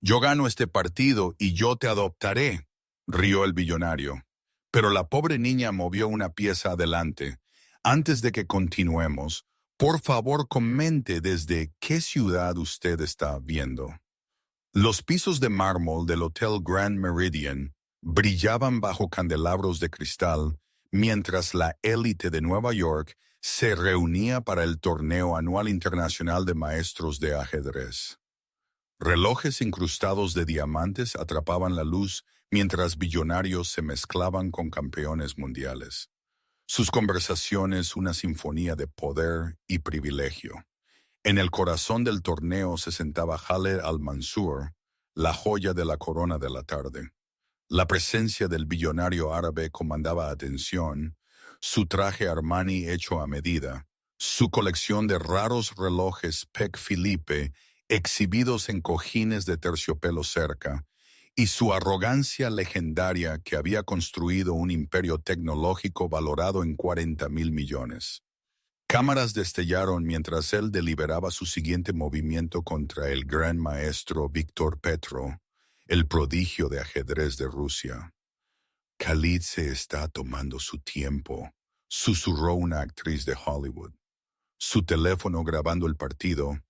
Yo gano este partido y yo te adoptaré, rió el billonario. Pero la pobre niña movió una pieza adelante. Antes de que continuemos, por favor comente desde qué ciudad usted está viendo. Los pisos de mármol del Hotel Grand Meridian brillaban bajo candelabros de cristal mientras la élite de Nueva York se reunía para el torneo anual internacional de maestros de ajedrez. Relojes incrustados de diamantes atrapaban la luz mientras billonarios se mezclaban con campeones mundiales. Sus conversaciones una sinfonía de poder y privilegio. En el corazón del torneo se sentaba Khaled al-Mansur, la joya de la corona de la tarde. La presencia del billonario árabe comandaba atención, su traje Armani hecho a medida, su colección de raros relojes Patek Philippe exhibidos en cojines de terciopelo cerca, y su arrogancia legendaria que había construido un imperio tecnológico valorado en 40.000 millones. Cámaras destellaron mientras él deliberaba su siguiente movimiento contra el gran maestro Víctor Petro, el prodigio de ajedrez de Rusia. Khalid se está tomando su tiempo, susurró una actriz de Hollywood. Su teléfono grabando el partido,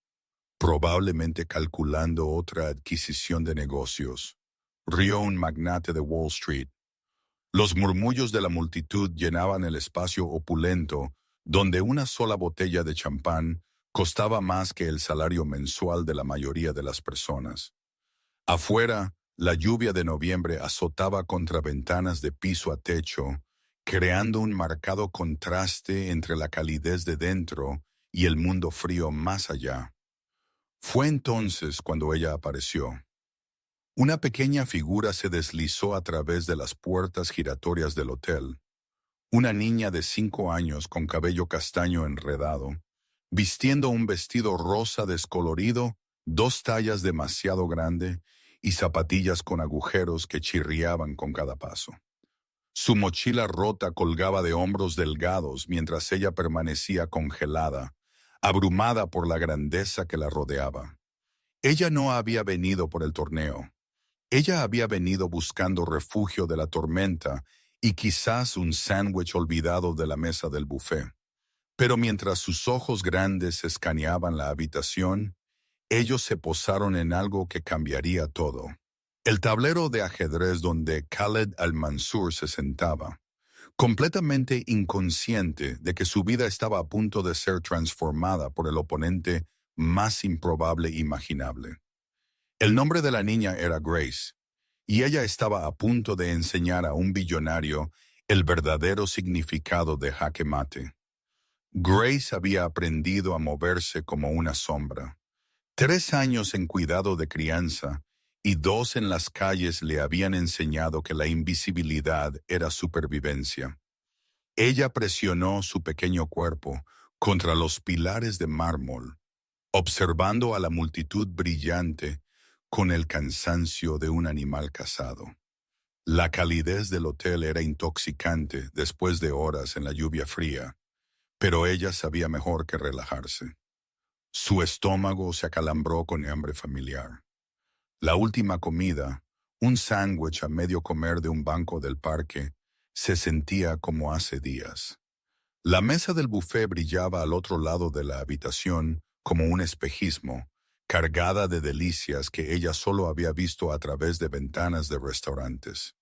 probablemente calculando otra adquisición de negocios. Rió un magnate de Wall Street. Los murmullos de la multitud llenaban el espacio opulento donde una sola botella de champán costaba más que el salario mensual de la mayoría de las personas. Afuera, la lluvia de noviembre azotaba contra ventanas de piso a techo, creando un marcado contraste entre la calidez de dentro y el mundo frío más allá. Fue entonces cuando ella apareció. Una pequeña figura se deslizó a través de las puertas giratorias del hotel. Una niña de 5 años con cabello castaño enredado, vistiendo un vestido rosa descolorido, 2 tallas demasiado grande y zapatillas con agujeros que chirriaban con cada paso. Su mochila rota colgaba de hombros delgados mientras ella permanecía congelada, abrumada por la grandeza que la rodeaba. Ella no había venido por el torneo. Ella había venido buscando refugio de la tormenta y quizás un sándwich olvidado de la mesa del buffet. Pero mientras sus ojos grandes escaneaban la habitación, ellos se posaron en algo que cambiaría todo. El tablero de ajedrez donde Khaled al-Mansur se sentaba, completamente inconsciente de que su vida estaba a punto de ser transformada por el oponente más improbable imaginable. El nombre de la niña era Grace, y ella estaba a punto de enseñar a un billonario el verdadero significado de jaque mate. Grace había aprendido a moverse como una sombra. 3 años en cuidado de crianza y 2 en las calles le habían enseñado que la invisibilidad era supervivencia. Ella presionó su pequeño cuerpo contra los pilares de mármol, observando a la multitud brillante con el cansancio de un animal cazado. La calidez del hotel era intoxicante después de horas en la lluvia fría, pero ella sabía mejor que relajarse. Su estómago se acalambró con hambre familiar. La última comida, un sándwich a medio comer de un banco del parque, se sentía como hace días. La mesa del buffet brillaba al otro lado de la habitación como un espejismo, cargada de delicias que ella solo había visto a través de ventanas de restaurantes.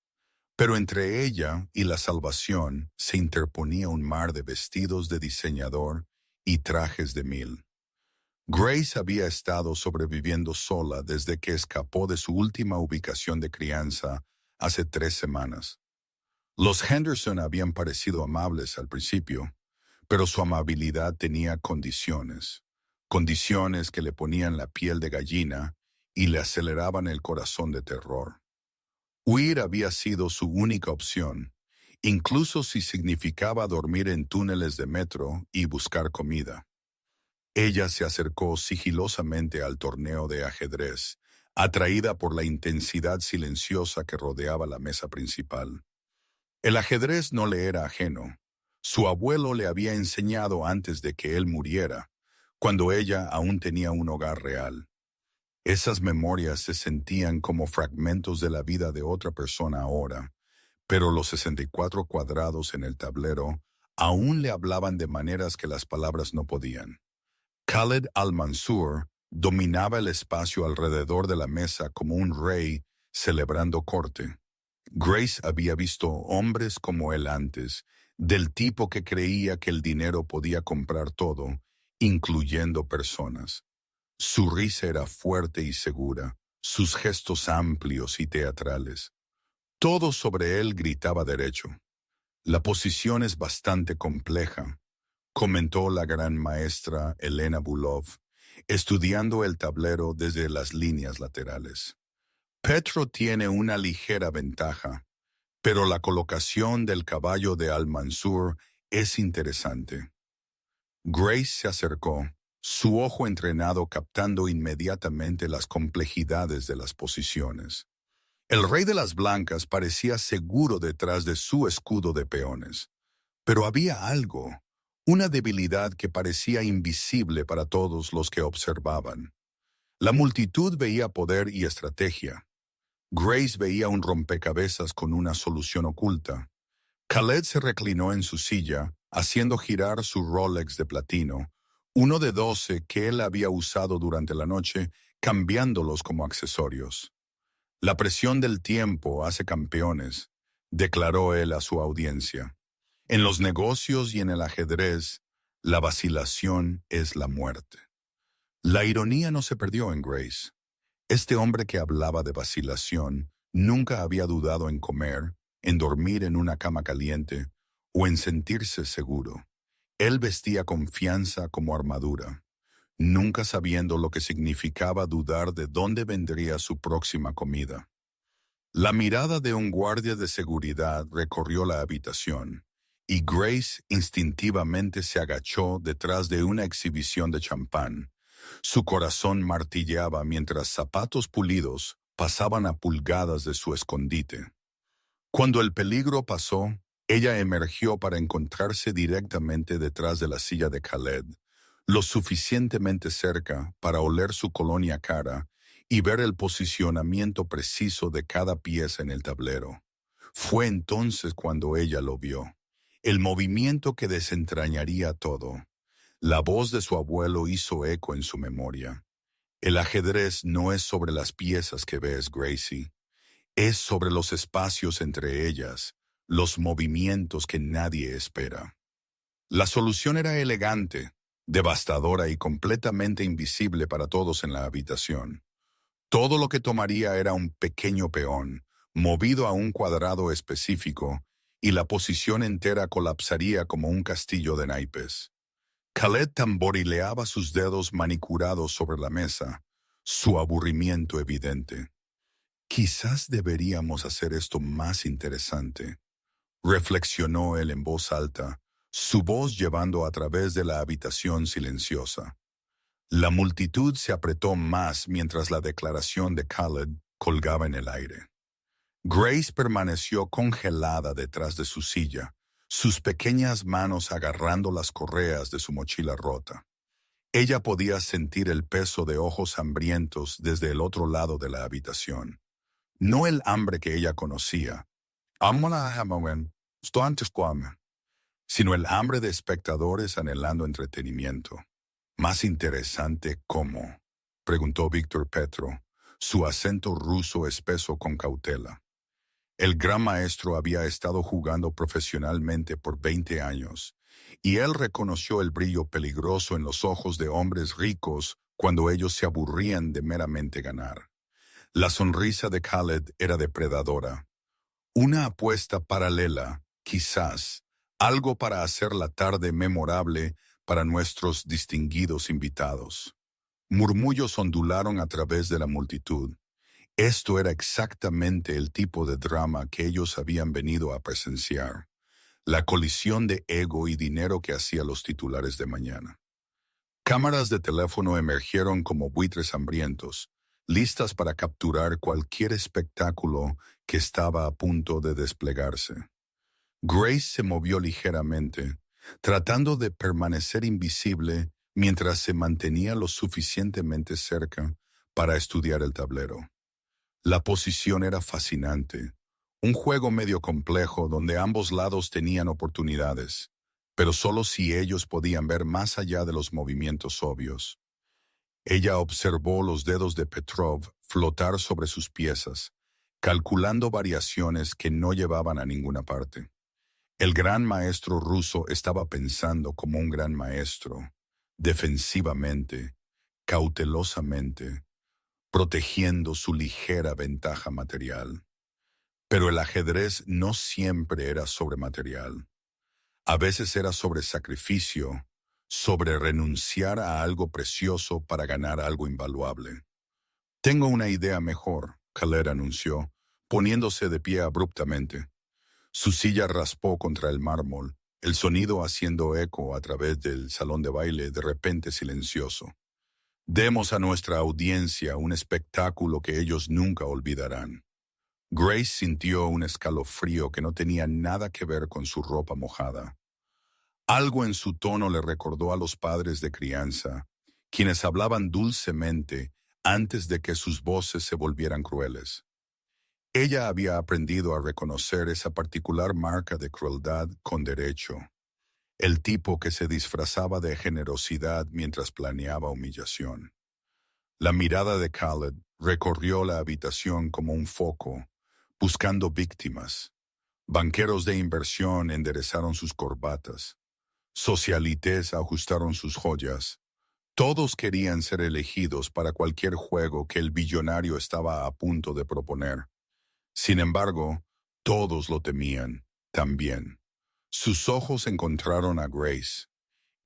Pero entre ella y la salvación se interponía un mar de vestidos de diseñador y trajes de mil. Grace había estado sobreviviendo sola desde que escapó de su última ubicación de crianza hace 3 semanas. Los Henderson habían parecido amables al principio, pero su amabilidad tenía condiciones que le ponían la piel de gallina y le aceleraban el corazón de terror. Huir había sido su única opción, incluso si significaba dormir en túneles de metro y buscar comida. Ella se acercó sigilosamente al torneo de ajedrez, atraída por la intensidad silenciosa que rodeaba la mesa principal. El ajedrez no le era ajeno. Su abuelo le había enseñado antes de que él muriera, cuando ella aún tenía un hogar real. Esas memorias se sentían como fragmentos de la vida de otra persona ahora, pero los 64 cuadrados en el tablero aún le hablaban de maneras que las palabras no podían. Khaled al-Mansur dominaba el espacio alrededor de la mesa como un rey celebrando corte. Grace había visto hombres como él antes, del tipo que creía que el dinero podía comprar todo, incluyendo personas. Su risa era fuerte y segura, sus gestos amplios y teatrales. Todo sobre él gritaba derecho. La posición es bastante compleja, comentó la gran maestra Elena Bulov, estudiando el tablero desde las líneas laterales. Petro tiene una ligera ventaja, pero la colocación del caballo de Al-Mansur es interesante. Grace se acercó, su ojo entrenado captando inmediatamente las complejidades de las posiciones. El rey de las blancas parecía seguro detrás de su escudo de peones, pero había algo, una debilidad que parecía invisible para todos los que observaban. La multitud veía poder y estrategia. Grace veía un rompecabezas con una solución oculta. Khaled se reclinó en su silla, haciendo girar su Rolex de platino, uno de 12 que él había usado durante la noche, cambiándolos como accesorios. La presión del tiempo hace campeones, declaró él a su audiencia. En los negocios y en el ajedrez, la vacilación es la muerte. La ironía no se perdió en Grace. Este hombre que hablaba de vacilación nunca había dudado en comer, en dormir en una cama caliente o en sentirse seguro. Él vestía confianza como armadura, nunca sabiendo lo que significaba dudar de dónde vendría su próxima comida. La mirada de un guardia de seguridad recorrió la habitación, y Grace instintivamente se agachó detrás de una exhibición de champán. Su corazón martilleaba mientras zapatos pulidos pasaban a pulgadas de su escondite. Cuando el peligro pasó, ella emergió para encontrarse directamente detrás de la silla de Khaled, lo suficientemente cerca para oler su colonia cara y ver el posicionamiento preciso de cada pieza en el tablero. Fue entonces cuando ella lo vio, el movimiento que desentrañaría todo. La voz de su abuelo hizo eco en su memoria. El ajedrez no es sobre las piezas que ves, Gracie. Es sobre los espacios entre ellas, los movimientos que nadie espera. La solución era elegante, devastadora y completamente invisible para todos en la habitación. Todo lo que tomaría era un pequeño peón, movido a un cuadrado específico, y la posición entera colapsaría como un castillo de naipes. Khaled tamborileaba sus dedos manicurados sobre la mesa, su aburrimiento evidente. Quizás deberíamos hacer esto más interesante, reflexionó él en voz alta, su voz llevando a través de la habitación silenciosa. La multitud se apretó más mientras la declaración de Khaled colgaba en el aire. Grace permaneció congelada detrás de su silla, sus pequeñas manos agarrando las correas de su mochila rota. Ella podía sentir el peso de ojos hambrientos desde el otro lado de la habitación. No el hambre que ella conocía, sino el hambre de espectadores anhelando entretenimiento. ¿Más interesante cómo?, preguntó Víctor Petro, su acento ruso espeso con cautela. El gran maestro había estado jugando profesionalmente por 20 años, y él reconoció el brillo peligroso en los ojos de hombres ricos cuando ellos se aburrían de meramente ganar. La sonrisa de Khaled era depredadora. Una apuesta paralela, quizás, algo para hacer la tarde memorable para nuestros distinguidos invitados. Murmullos ondularon a través de la multitud. Esto era exactamente el tipo de drama que ellos habían venido a presenciar. La colisión de ego y dinero que hacía los titulares de mañana. Cámaras de teléfono emergieron como buitres hambrientos, listas para capturar cualquier espectáculo que estaba a punto de desplegarse. Grace se movió ligeramente, tratando de permanecer invisible mientras se mantenía lo suficientemente cerca para estudiar el tablero. La posición era fascinante, un juego medio complejo donde ambos lados tenían oportunidades, pero solo si ellos podían ver más allá de los movimientos obvios. Ella observó los dedos de Petrov flotar sobre sus piezas, calculando variaciones que no llevaban a ninguna parte. El gran maestro ruso estaba pensando como un gran maestro, defensivamente, cautelosamente, protegiendo su ligera ventaja material. Pero el ajedrez no siempre era sobre material. A veces era sobre sacrificio, sobre renunciar a algo precioso para ganar algo invaluable. Tengo una idea mejor, Khaled anunció, poniéndose de pie abruptamente. Su silla raspó contra el mármol, el sonido haciendo eco a través del salón de baile de repente silencioso. Demos a nuestra audiencia un espectáculo que ellos nunca olvidarán. Grace sintió un escalofrío que no tenía nada que ver con su ropa mojada. Algo en su tono le recordó a los padres de crianza, quienes hablaban dulcemente antes de que sus voces se volvieran crueles. Ella había aprendido a reconocer esa particular marca de crueldad con derecho, el tipo que se disfrazaba de generosidad mientras planeaba humillación. La mirada de Khaled recorrió la habitación como un foco, buscando víctimas. Banqueros de inversión enderezaron sus corbatas. Socialites ajustaron sus joyas. Todos querían ser elegidos para cualquier juego que el billonario estaba a punto de proponer. Sin embargo, todos lo temían, también. Sus ojos encontraron a Grace.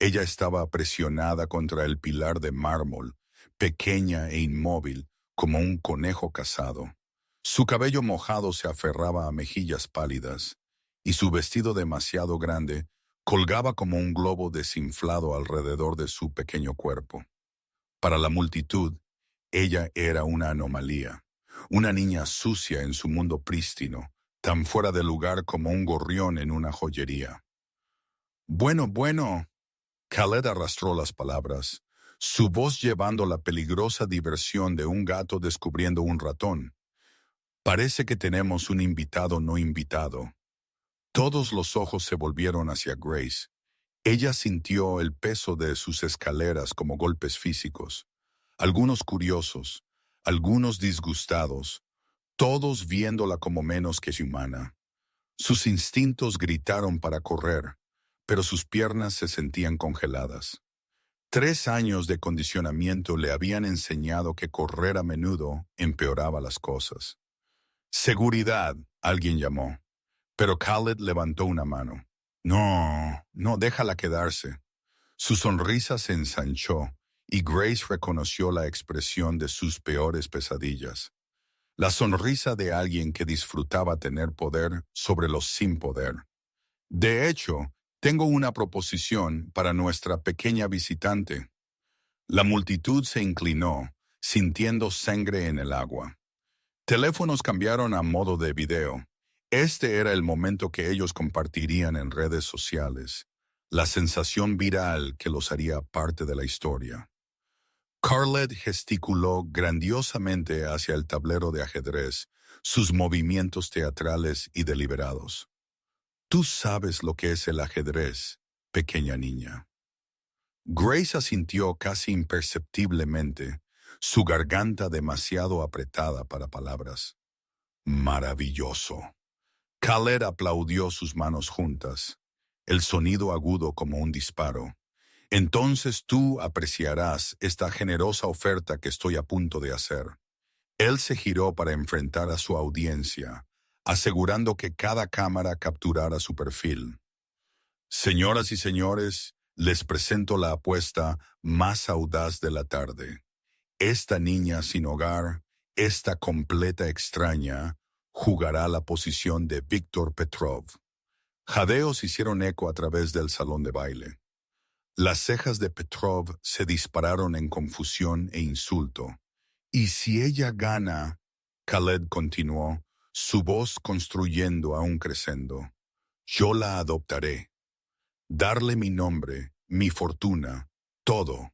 Ella estaba presionada contra el pilar de mármol, pequeña e inmóvil, como un conejo cazado. Su cabello mojado se aferraba a mejillas pálidas, y su vestido demasiado grande colgaba como un globo desinflado alrededor de su pequeño cuerpo. Para la multitud, ella era una anomalía, una niña sucia en su mundo prístino, tan fuera de lugar como un gorrión en una joyería. Bueno, Khaled arrastró las palabras, su voz llevando la peligrosa diversión de un gato descubriendo un ratón. Parece que tenemos un invitado no invitado. Todos los ojos se volvieron hacia Grace. Ella sintió el peso de sus escaleras como golpes físicos. Algunos curiosos, algunos disgustados, todos viéndola como menos que humana. Sus instintos gritaron para correr, pero sus piernas se sentían congeladas. 3 años de condicionamiento le habían enseñado que correr a menudo empeoraba las cosas. Seguridad, alguien llamó, pero Khaled levantó una mano. No, déjala quedarse. Su sonrisa se ensanchó y Grace reconoció la expresión de sus peores pesadillas. La sonrisa de alguien que disfrutaba tener poder sobre los sin poder. De hecho, tengo una proposición para nuestra pequeña visitante. La multitud se inclinó, sintiendo sangre en el agua. Teléfonos cambiaron a modo de video. Este era el momento que ellos compartirían en redes sociales, la sensación viral que los haría parte de la historia. Khaled gesticuló grandiosamente hacia el tablero de ajedrez, sus movimientos teatrales y deliberados. Tú sabes lo que es el ajedrez, pequeña niña. Grace asintió casi imperceptiblemente, su garganta demasiado apretada para palabras. Maravilloso. Khaled aplaudió sus manos juntas, el sonido agudo como un disparo. Entonces tú apreciarás esta generosa oferta que estoy a punto de hacer. Él se giró para enfrentar a su audiencia, asegurando que cada cámara capturara su perfil. Señoras y señores, les presento la apuesta más audaz de la tarde. Esta niña sin hogar, esta completa extraña, jugará la posición de Víctor Petrov. Jadeos hicieron eco a través del salón de baile. Las cejas de Petrov se dispararon en confusión e insulto. «Y si ella gana», Khaled continuó, su voz construyendo a un crescendo, «yo la adoptaré. Darle mi nombre, mi fortuna, todo».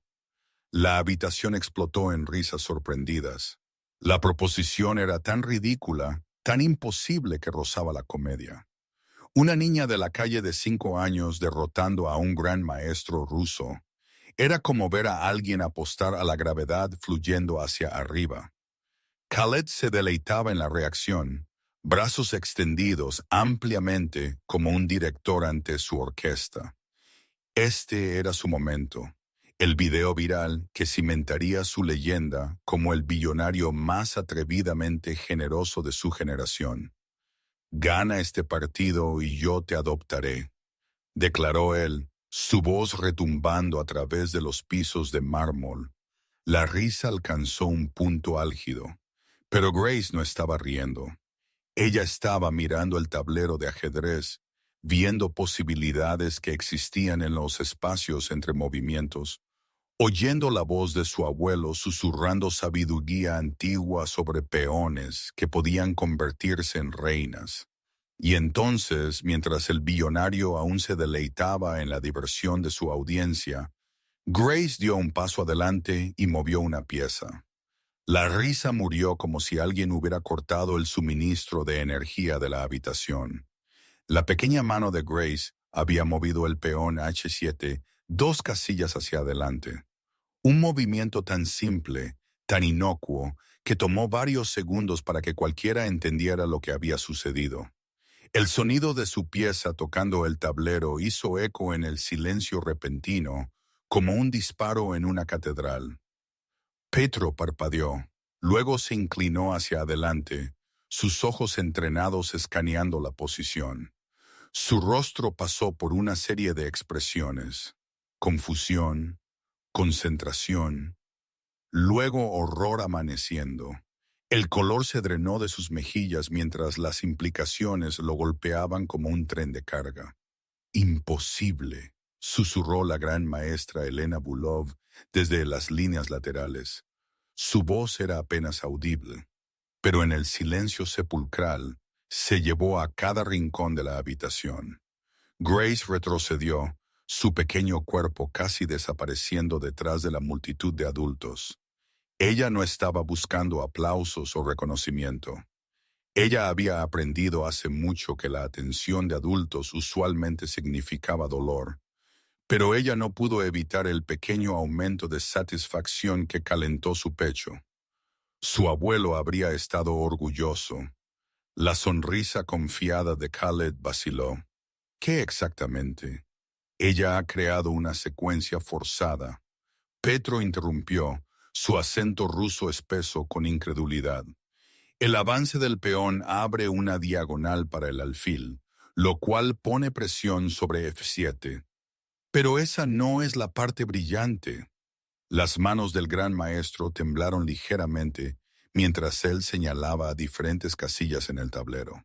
La habitación explotó en risas sorprendidas. La proposición era tan ridícula, tan imposible que rozaba la comedia. Una niña de la calle de 5 años derrotando a un gran maestro ruso. Era como ver a alguien apostar a la gravedad fluyendo hacia arriba. Khaled se deleitaba en la reacción, brazos extendidos ampliamente como un director ante su orquesta. Este era su momento, el video viral que cimentaría su leyenda como el billonario más atrevidamente generoso de su generación. Gana este partido y yo te adoptaré, declaró él, su voz retumbando a través de los pisos de mármol. La risa alcanzó un punto álgido, pero Grace no estaba riendo. Ella estaba mirando el tablero de ajedrez, viendo posibilidades que existían en los espacios entre movimientos, oyendo la voz de su abuelo susurrando sabiduría antigua sobre peones que podían convertirse en reinas. Y entonces, mientras el billonario aún se deleitaba en la diversión de su audiencia, Grace dio un paso adelante y movió una pieza. La risa murió como si alguien hubiera cortado el suministro de energía de la habitación. La pequeña mano de Grace había movido el peón H7 2 casillas hacia adelante. Un movimiento tan simple, tan inocuo, que tomó varios segundos para que cualquiera entendiera lo que había sucedido. El sonido de su pieza tocando el tablero hizo eco en el silencio repentino, como un disparo en una catedral. Petro parpadeó, luego se inclinó hacia adelante, sus ojos entrenados escaneando la posición. Su rostro pasó por una serie de expresiones: confusión, concentración, luego horror amaneciendo. El color se drenó de sus mejillas mientras las implicaciones lo golpeaban como un tren de carga. Imposible, susurró la gran maestra Elena Bulov desde las líneas laterales. Su voz era apenas audible, pero en el silencio sepulcral se llevó a cada rincón de la habitación. Grace retrocedió, su pequeño cuerpo casi desapareciendo detrás de la multitud de adultos. Ella no estaba buscando aplausos o reconocimiento. Ella había aprendido hace mucho que la atención de adultos usualmente significaba dolor, pero ella no pudo evitar el pequeño aumento de satisfacción que calentó su pecho. Su abuelo habría estado orgulloso. La sonrisa confiada de Khaled vaciló. ¿Qué exactamente? Ella ha creado una secuencia forzada. Petro interrumpió, su acento ruso espeso con incredulidad. El avance del peón abre una diagonal para el alfil, lo cual pone presión sobre F7. Pero esa no es la parte brillante. Las manos del gran maestro temblaron ligeramente mientras él señalaba a diferentes casillas en el tablero.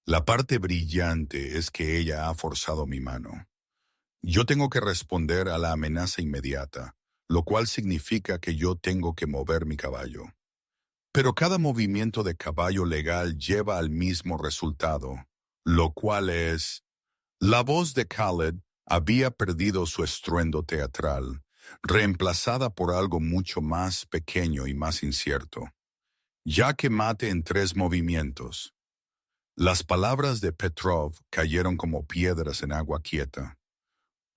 La parte brillante es que ella ha forzado mi mano. Yo tengo que responder a la amenaza inmediata, lo cual significa que yo tengo que mover mi caballo. Pero cada movimiento de caballo legal lleva al mismo resultado, lo cual es... La voz de Khaled había perdido su estruendo teatral, reemplazada por algo mucho más pequeño y más incierto. Ya que mate en 3 movimientos. Las palabras de Petrov cayeron como piedras en agua quieta.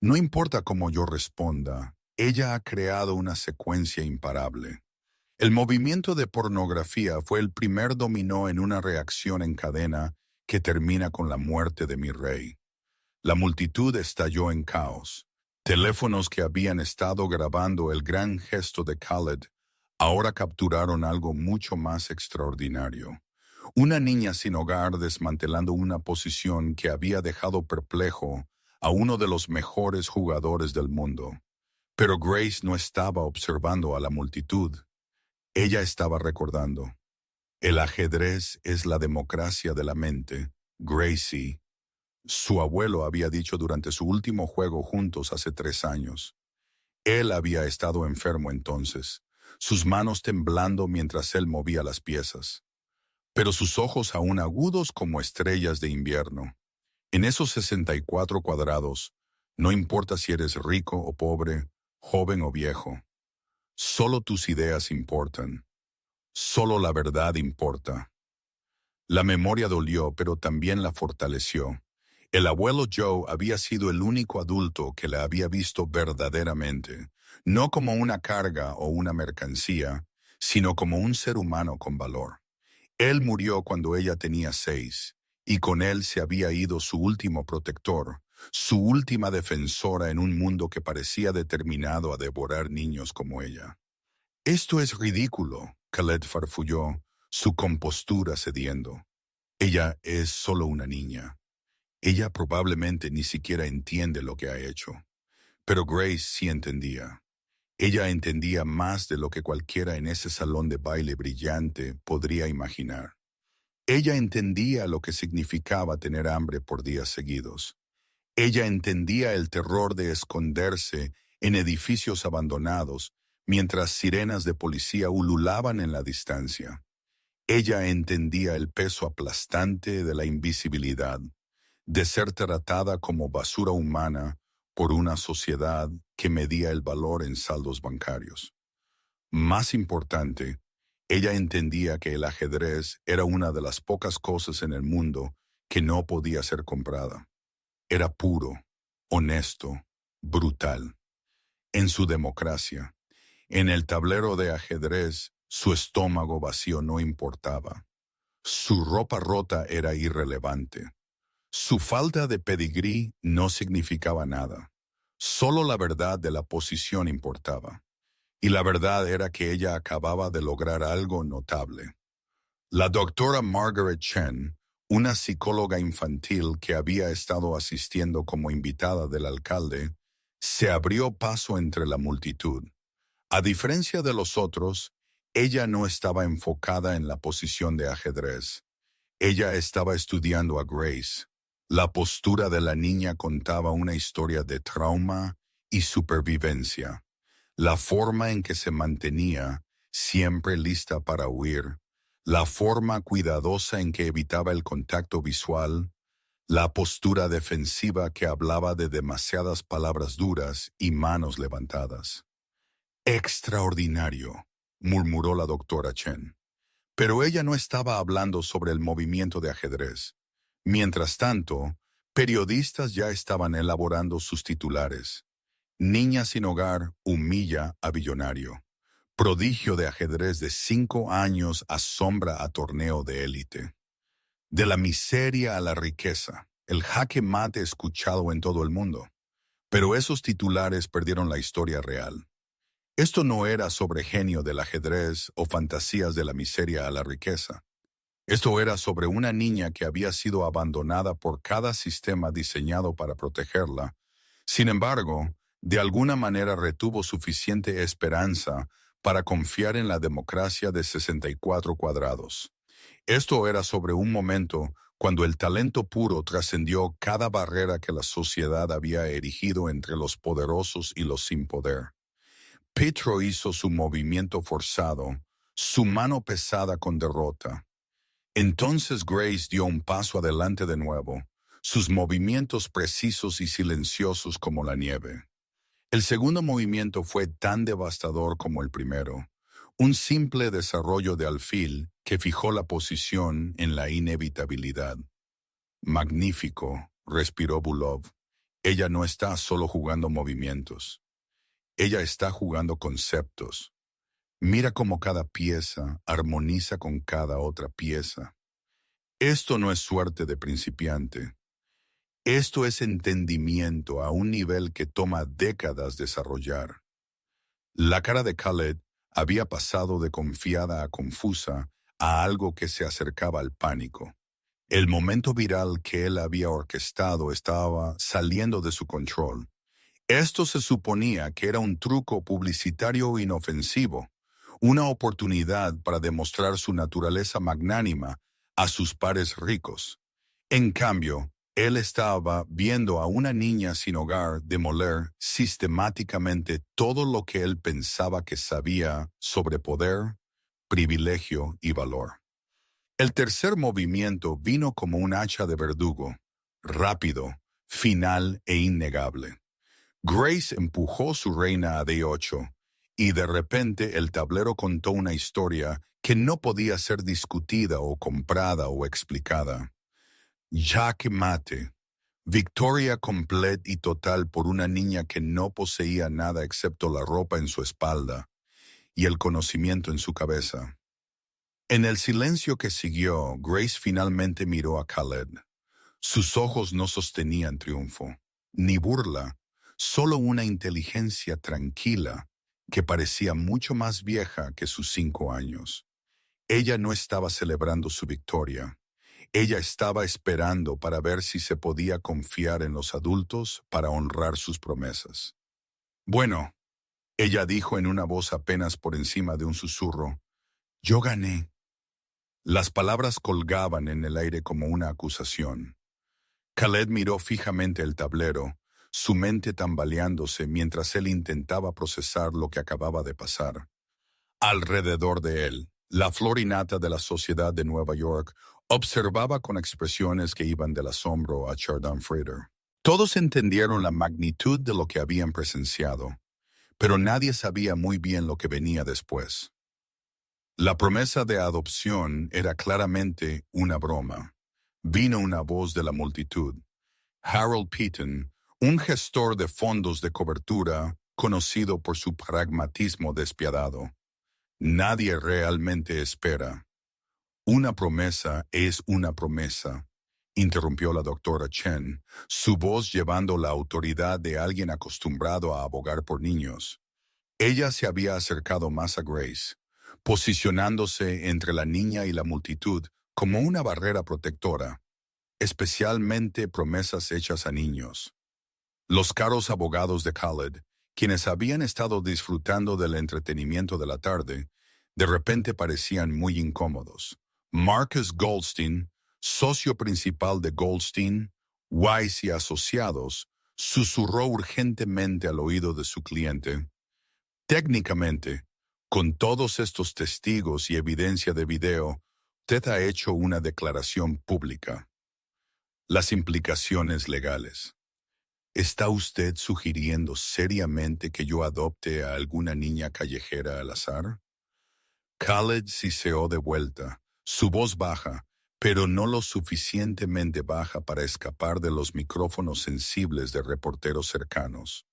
No importa cómo yo responda, ella ha creado una secuencia imparable. El movimiento de pornografía fue el primer dominó en una reacción en cadena que termina con la muerte de mi rey. La multitud estalló en caos. Teléfonos que habían estado grabando el gran gesto de Khaled ahora capturaron algo mucho más extraordinario. Una niña sin hogar desmantelando una posición que había dejado perplejo a uno de los mejores jugadores del mundo. Pero Grace no estaba observando a la multitud. Ella estaba recordando. El ajedrez es la democracia de la mente, Gracie. Su abuelo había dicho durante su último juego juntos hace 3 años. Él había estado enfermo entonces, sus manos temblando mientras él movía las piezas, pero sus ojos aún agudos como estrellas de invierno. En esos 64 cuadrados, no importa si eres rico o pobre, joven o viejo, Solo tus ideas importan. Solo la verdad importa. La memoria dolió, pero también la fortaleció. El abuelo Joe había sido el único adulto que la había visto verdaderamente, no como una carga o una mercancía, sino como un ser humano con valor. Él murió cuando ella tenía 6, y con él se había ido su último protector, su última defensora en un mundo que parecía determinado a devorar niños como ella. Esto es ridículo, Khaled farfulló, su compostura cediendo. Ella es solo una niña. Ella probablemente ni siquiera entiende lo que ha hecho. Pero Grace sí entendía. Ella entendía más de lo que cualquiera en ese salón de baile brillante podría imaginar. Ella entendía lo que significaba tener hambre por días seguidos. Ella entendía el terror de esconderse en edificios abandonados mientras sirenas de policía ululaban en la distancia. Ella entendía el peso aplastante de la invisibilidad, de ser tratada como basura humana por una sociedad que medía el valor en saldos bancarios. Más importante, ella entendía que el ajedrez era una de las pocas cosas en el mundo que no podía ser comprada. Era puro, honesto, brutal. En su democracia, en el tablero de ajedrez, su estómago vacío no importaba. Su ropa rota era irrelevante. Su falta de pedigrí no significaba nada. Solo la verdad de la posición importaba. Y la verdad era que ella acababa de lograr algo notable. La doctora Margaret Chen, una psicóloga infantil que había estado asistiendo como invitada del alcalde, se abrió paso entre la multitud. A diferencia de los otros, ella no estaba enfocada en la posición de ajedrez. Ella estaba estudiando a Grace. La postura de la niña contaba una historia de trauma y supervivencia. La forma en que se mantenía, siempre lista para huir, la forma cuidadosa en que evitaba el contacto visual, la postura defensiva que hablaba de demasiadas palabras duras y manos levantadas. Extraordinario, murmuró la doctora Chen. Pero ella no estaba hablando sobre el movimiento de ajedrez. Mientras tanto, periodistas ya estaban elaborando sus titulares. Niña sin hogar humilla a billonario. Prodigio de ajedrez de 5 años asombra a torneo de élite. De la miseria a la riqueza, el jaque mate escuchado en todo el mundo. Pero esos titulares perdieron la historia real. Esto no era sobre genio del ajedrez o fantasías de la miseria a la riqueza. Esto era sobre una niña que había sido abandonada por cada sistema diseñado para protegerla. Sin embargo, de alguna manera retuvo suficiente esperanza para confiar en la democracia de 64 cuadrados. Esto era sobre un momento cuando el talento puro trascendió cada barrera que la sociedad había erigido entre los poderosos y los sin poder. Petro hizo su movimiento forzado, su mano pesada con derrota. Entonces Grace dio un paso adelante de nuevo, sus movimientos precisos y silenciosos como la nieve. El segundo movimiento fue tan devastador como el primero, un simple desarrollo de alfil que fijó la posición en la inevitabilidad. Magnífico, respiró Bulov. Ella no está solo jugando movimientos. Ella está jugando conceptos. Mira cómo cada pieza armoniza con cada otra pieza. Esto no es suerte de principiante. Esto es entendimiento a un nivel que toma décadas desarrollar. La cara de Khaled había pasado de confiada a confusa a algo que se acercaba al pánico. El momento viral que él había orquestado estaba saliendo de su control. Esto se suponía que era un truco publicitario inofensivo, una oportunidad para demostrar su naturaleza magnánima a sus pares ricos. En cambio, él estaba viendo a una niña sin hogar demoler sistemáticamente todo lo que él pensaba que sabía sobre poder, privilegio y valor. El tercer movimiento vino como un hacha de verdugo, rápido, final e innegable. Grace empujó su reina a D8 Y de repente el tablero contó una historia que no podía ser discutida o comprada o explicada. Jaque mate. Victoria completa y total por una niña que no poseía nada excepto la ropa en su espalda y el conocimiento en su cabeza. En el silencio que siguió, Grace finalmente miró a Khaled. Sus ojos no sostenían triunfo, ni burla, solo una inteligencia tranquila que parecía mucho más vieja que sus 5 años. Ella no estaba celebrando su victoria. Ella estaba esperando para ver si se podía confiar en los adultos para honrar sus promesas. Bueno, ella dijo en una voz apenas por encima de un susurro, yo gané. Las palabras colgaban en el aire como una acusación. Khaled miró fijamente el tablero, su mente tambaleándose mientras él intentaba procesar lo que acababa de pasar. Alrededor de él, la flor y nata de la sociedad de Nueva York observaba con expresiones que iban del asombro a Chardon Frater. Todos entendieron la magnitud de lo que habían presenciado, pero nadie sabía muy bien lo que venía después. La promesa de adopción era claramente una broma. Vino una voz de la multitud. Harold Peaton, un gestor de fondos de cobertura conocido por su pragmatismo despiadado. Nadie realmente espera. Una promesa es una promesa, interrumpió la doctora Chen, su voz llevando la autoridad de alguien acostumbrado a abogar por niños. Ella se había acercado más a Grace, posicionándose entre la niña y la multitud como una barrera protectora, especialmente promesas hechas a niños. Los caros abogados de Khaled, quienes habían estado disfrutando del entretenimiento de la tarde, de repente parecían muy incómodos. Marcus Goldstein, socio principal de Goldstein, Weiss y Asociados, susurró urgentemente al oído de su cliente. Técnicamente, con todos estos testigos y evidencia de video, usted ha hecho una declaración pública. Las implicaciones legales. ¿Está usted sugiriendo seriamente que yo adopte a alguna niña callejera al azar? Khaled siseó de vuelta, su voz baja, pero no lo suficientemente baja para escapar de los micrófonos sensibles de reporteros cercanos.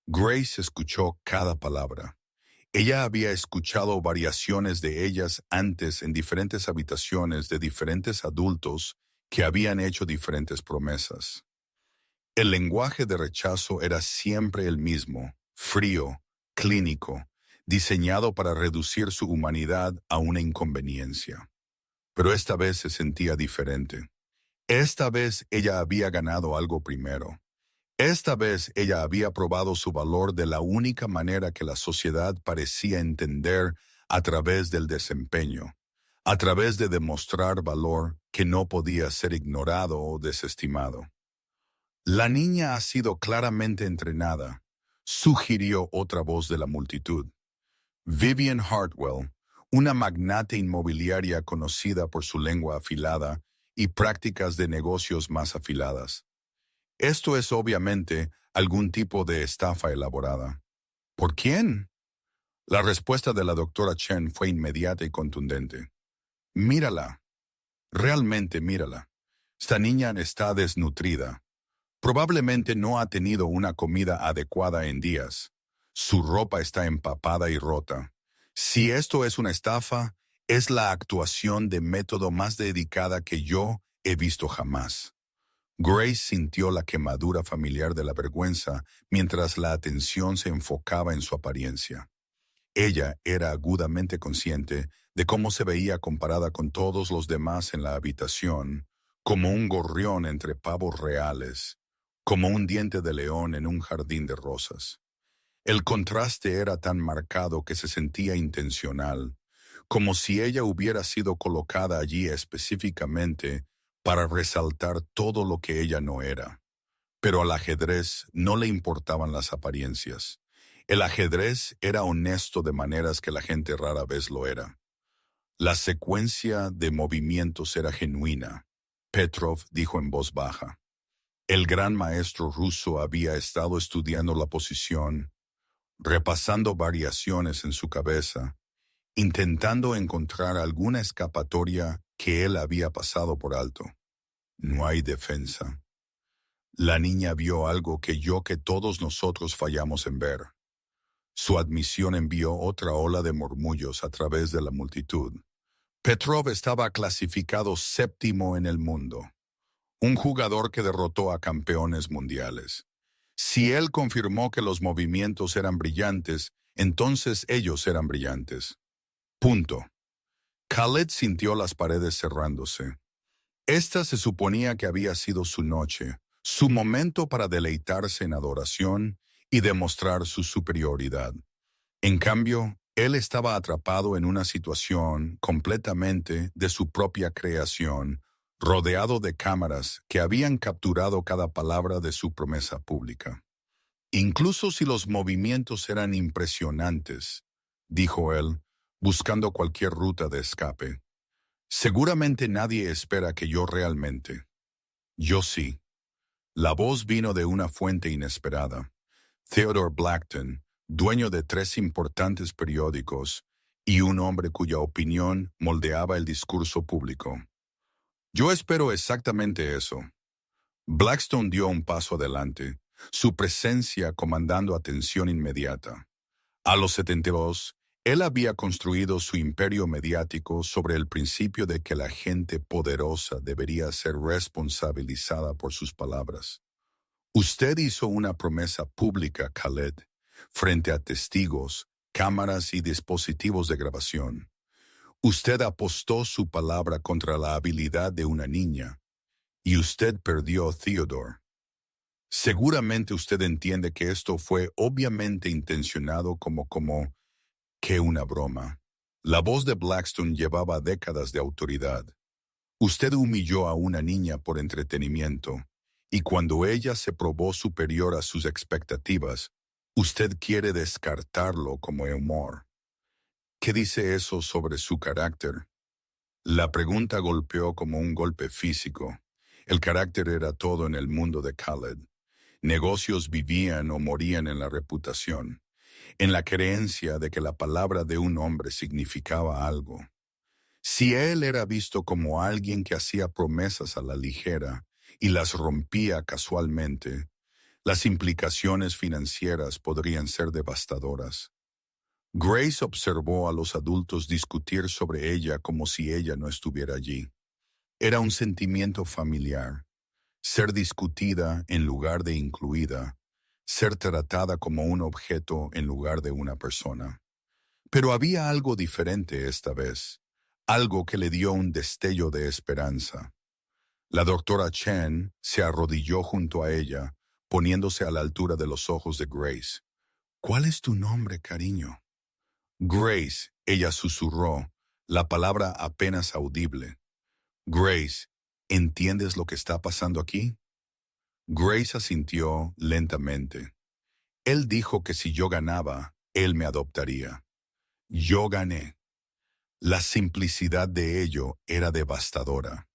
Grace escuchó cada palabra. Ella había escuchado variaciones de ellas antes en diferentes habitaciones de diferentes adultos que habían hecho diferentes promesas. El lenguaje de rechazo era siempre el mismo, frío, clínico, diseñado para reducir su humanidad a una inconveniencia. Pero esta vez se sentía diferente. Esta vez ella había ganado algo primero. Esta vez ella había probado su valor de la única manera que la sociedad parecía entender a través del desempeño, a través de demostrar valor que no podía ser ignorado o desestimado. La niña ha sido claramente entrenada, sugirió otra voz de la multitud. Vivian Hartwell, una magnate inmobiliaria conocida por su lengua afilada y prácticas de negocios más afiladas. Esto es obviamente algún tipo de estafa elaborada. ¿Por quién? La respuesta de la doctora Chen fue inmediata y contundente. Mírala. Realmente mírala. Esta niña está desnutrida. Probablemente no ha tenido una comida adecuada en días. Su ropa está empapada y rota. Si esto es una estafa, es la actuación de método más dedicada que yo he visto jamás. Grace sintió la quemadura familiar de la vergüenza mientras la atención se enfocaba en su apariencia. Ella era agudamente consciente de cómo se veía comparada con todos los demás en la habitación, como un gorrión entre pavos reales, como un diente de león en un jardín de rosas. El contraste era tan marcado que se sentía intencional, como si ella hubiera sido colocada allí específicamente para resaltar todo lo que ella no era. Pero al ajedrez no le importaban las apariencias. El ajedrez era honesto de maneras que la gente rara vez lo era. La secuencia de movimientos era genuina, Petrov dijo en voz baja. El gran maestro ruso había estado estudiando la posición. repasando variaciones en su cabeza, intentando encontrar alguna escapatoria que él había pasado por alto. No hay defensa. La niña vio algo que todos nosotros fallamos en ver. Su admisión envió otra ola de murmullos a través de la multitud. Petrov estaba clasificado séptimo en el mundo, un jugador que derrotó a campeones mundiales. Si él confirmó que los movimientos eran brillantes, entonces ellos eran brillantes. Punto. Khaled sintió las paredes cerrándose. Esta se suponía que había sido su noche, su momento para deleitarse en adoración y demostrar su superioridad. En cambio, él estaba atrapado en una situación completamente de su propia creación, rodeado de cámaras que habían capturado cada palabra de su promesa pública. Incluso si los movimientos eran impresionantes, dijo él, buscando cualquier ruta de escape. Seguramente nadie espera que yo realmente. Yo sí. La voz vino de una fuente inesperada. Theodore Blackton, dueño de 3 importantes periódicos, y un hombre cuya opinión moldeaba el discurso público. Yo espero exactamente eso. Blackstone dio un paso adelante, su presencia comandando atención inmediata. A los 72, él había construido su imperio mediático sobre el principio de que la gente poderosa debería ser responsabilizada por sus palabras. Usted hizo una promesa pública, Khaled, frente a testigos, cámaras y dispositivos de grabación. Usted apostó su palabra contra la habilidad de una niña, y usted perdió a Theodore. Seguramente usted entiende que esto fue obviamente intencionado como que una broma. La voz de Blackstone llevaba décadas de autoridad. Usted humilló a una niña por entretenimiento, y cuando ella se probó superior a sus expectativas, usted quiere descartarlo como humor. ¿Qué dice eso sobre su carácter? La pregunta golpeó como un golpe físico. El carácter era todo en el mundo de Khaled. Negocios vivían o morían en la reputación, en la creencia de que la palabra de un hombre significaba algo. Si él era visto como alguien que hacía promesas a la ligera y las rompía casualmente, las implicaciones financieras podrían ser devastadoras. Grace observó a los adultos discutir sobre ella como si ella no estuviera allí. Era un sentimiento familiar, ser discutida en lugar de incluida, ser tratada como un objeto en lugar de una persona. Pero había algo diferente esta vez, algo que le dio un destello de esperanza. La doctora Chen se arrodilló junto a ella, poniéndose a la altura de los ojos de Grace. ¿Cuál es tu nombre, cariño? Grace, ella susurró, la palabra apenas audible. Grace, ¿entiendes lo que está pasando aquí? Grace asintió lentamente. Él dijo que si yo ganaba, él me adoptaría. Yo gané. La simplicidad de ello era devastadora.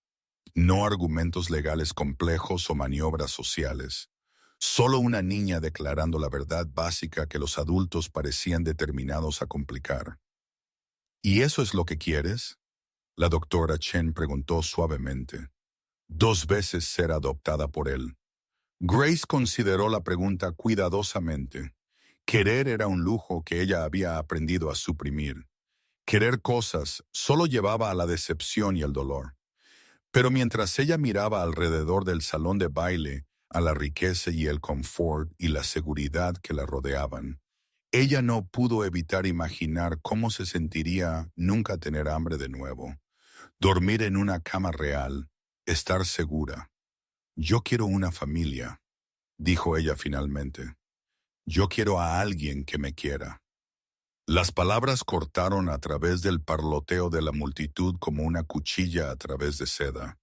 No argumentos legales complejos o maniobras sociales. Solo una niña declarando la verdad básica que los adultos parecían determinados a complicar. ¿Y eso es lo que quieres? La doctora Chen preguntó suavemente. 2 veces ser adoptada por él. Grace consideró la pregunta cuidadosamente. Querer era un lujo que ella había aprendido a suprimir. Querer cosas solo llevaba a la decepción y el dolor. Pero mientras ella miraba alrededor del salón de baile, a la riqueza y el confort y la seguridad que la rodeaban, ella no pudo evitar imaginar cómo se sentiría nunca tener hambre de nuevo, dormir en una cama real, estar segura. Yo quiero una familia, dijo ella finalmente. Yo quiero a alguien que me quiera. Las palabras cortaron a través del parloteo de la multitud como una cuchilla a través de seda.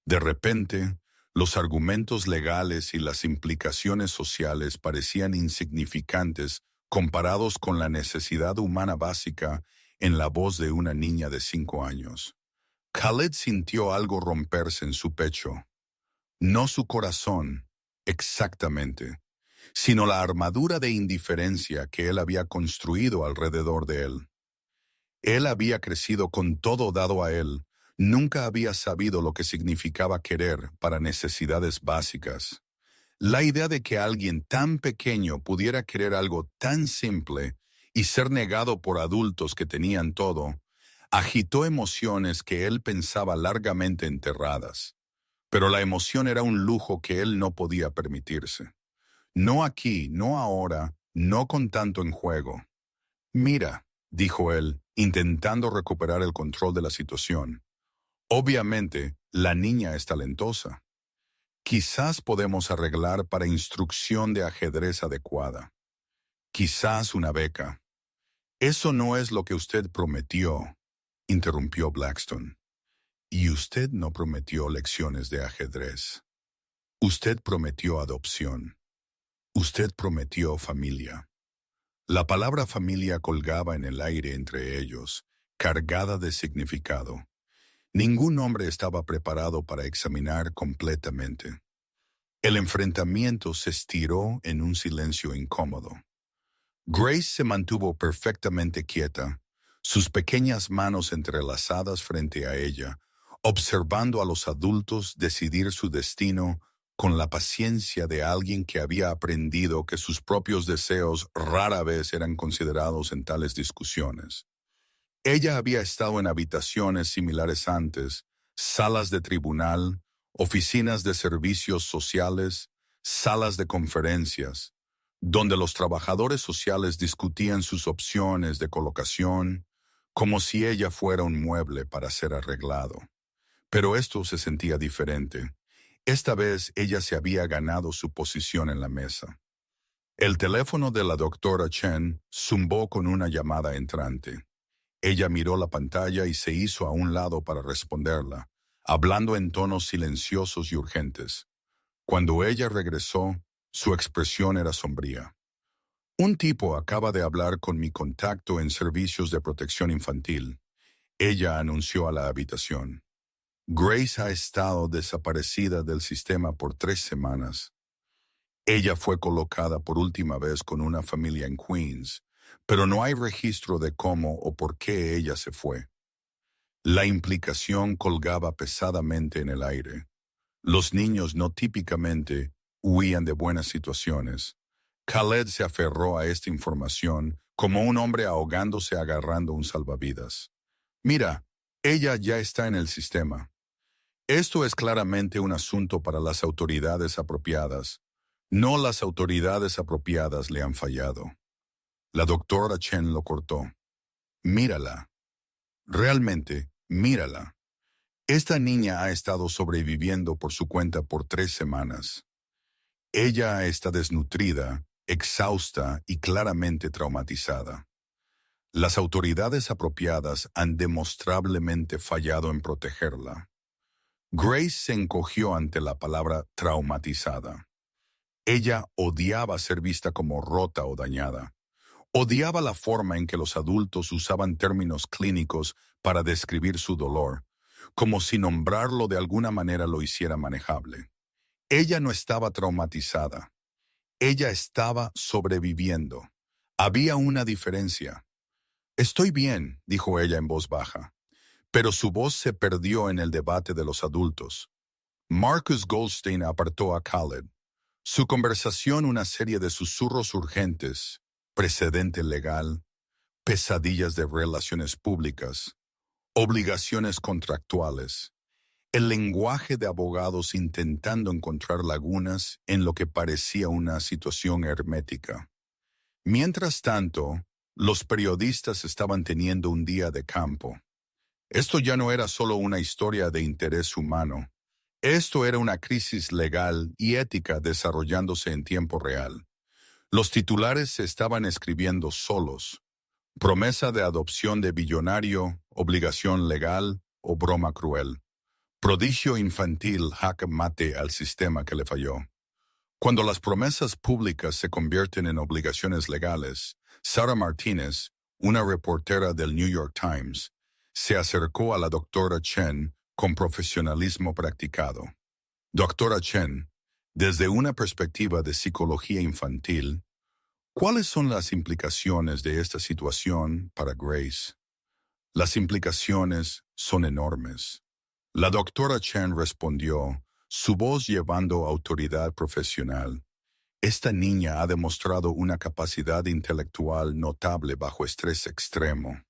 De repente, los argumentos legales y las implicaciones sociales parecían insignificantes comparados con la necesidad humana básica en la voz de una niña de 5 años. Khaled sintió algo romperse en su pecho. No su corazón, exactamente. sino la armadura de indiferencia que él había construido alrededor de él. Él había crecido con todo dado a él, nunca había sabido lo que significaba querer para necesidades básicas. La idea de que alguien tan pequeño pudiera querer algo tan simple y ser negado por adultos que tenían todo, agitó emociones que él pensaba largamente enterradas. Pero la emoción era un lujo que él no podía permitirse. No aquí, no ahora, no con tanto en juego. Mira, dijo él, intentando recuperar el control de la situación. Obviamente, la niña es talentosa. Quizás podemos arreglar para instrucción de ajedrez adecuada. Quizás una beca. Eso no es lo que usted prometió, interrumpió Blackstone. Y usted no prometió lecciones de ajedrez. Usted prometió adopción. Usted prometió familia. La palabra familia colgaba en el aire entre ellos, cargada de significado. Ningún hombre estaba preparado para examinar completamente. El enfrentamiento se estiró en un silencio incómodo. Grace se mantuvo perfectamente quieta, sus pequeñas manos entrelazadas frente a ella, observando a los adultos decidir su destino con la paciencia de alguien que había aprendido que sus propios deseos rara vez eran considerados en tales discusiones. Ella había estado en habitaciones similares antes, salas de tribunal, oficinas de servicios sociales, salas de conferencias, donde los trabajadores sociales discutían sus opciones de colocación, como si ella fuera un mueble para ser arreglado. Pero esto se sentía diferente. Esta vez ella se había ganado su posición en la mesa. El teléfono de la doctora Chen zumbó con una llamada entrante. Ella miró la pantalla y se hizo a un lado para responderla, hablando en tonos silenciosos y urgentes. Cuando ella regresó, su expresión era sombría. Un tipo acaba de hablar con mi contacto en servicios de protección infantil. Ella anunció a la habitación. Grace ha estado desaparecida del sistema por 3 semanas. Ella fue colocada por última vez con una familia en Queens, pero no hay registro de cómo o por qué ella se fue. La implicación colgaba pesadamente en el aire. Los niños no típicamente huían de buenas situaciones. Khaled se aferró a esta información como un hombre ahogándose agarrando un salvavidas. Mira, ella ya está en el sistema. Esto es claramente un asunto para las autoridades apropiadas. No las autoridades apropiadas le han fallado. La doctora Chen lo cortó. Mírala. Realmente, mírala. Esta niña ha estado sobreviviendo por su cuenta por 3 semanas. Ella está desnutrida, exhausta y claramente traumatizada. Las autoridades apropiadas han demostrablemente fallado en protegerla. Grace se encogió ante la palabra traumatizada. Ella odiaba ser vista como rota o dañada. Odiaba la forma en que los adultos usaban términos clínicos para describir su dolor, como si nombrarlo de alguna manera lo hiciera manejable. Ella no estaba traumatizada. Ella estaba sobreviviendo. Había una diferencia. Estoy bien, dijo ella en voz baja, pero su voz se perdió en el debate de los adultos. Marcus Goldstein apartó a Khaled. Su conversación una serie de susurros urgentes, precedente legal, pesadillas de relaciones públicas, obligaciones contractuales, el lenguaje de abogados intentando encontrar lagunas en lo que parecía una situación hermética. Mientras tanto, los periodistas estaban teniendo un día de campo. Esto ya no era solo una historia de interés humano. Esto era una crisis legal y ética desarrollándose en tiempo real. Los titulares se estaban escribiendo solos. Promesa de adopción de billonario, obligación legal o broma cruel. Prodigio infantil jaque mate al sistema que le falló. Cuando las promesas públicas se convierten en obligaciones legales, Sarah Martínez, una reportera del New York Times, se acercó a la doctora Chen con profesionalismo practicado. Doctora Chen, Desde una perspectiva de psicología infantil, ¿cuáles son las implicaciones de esta situación para Grace? Las implicaciones son enormes. La doctora Chen respondió, su voz llevando autoridad profesional. Esta niña ha demostrado una capacidad intelectual notable bajo estrés extremo.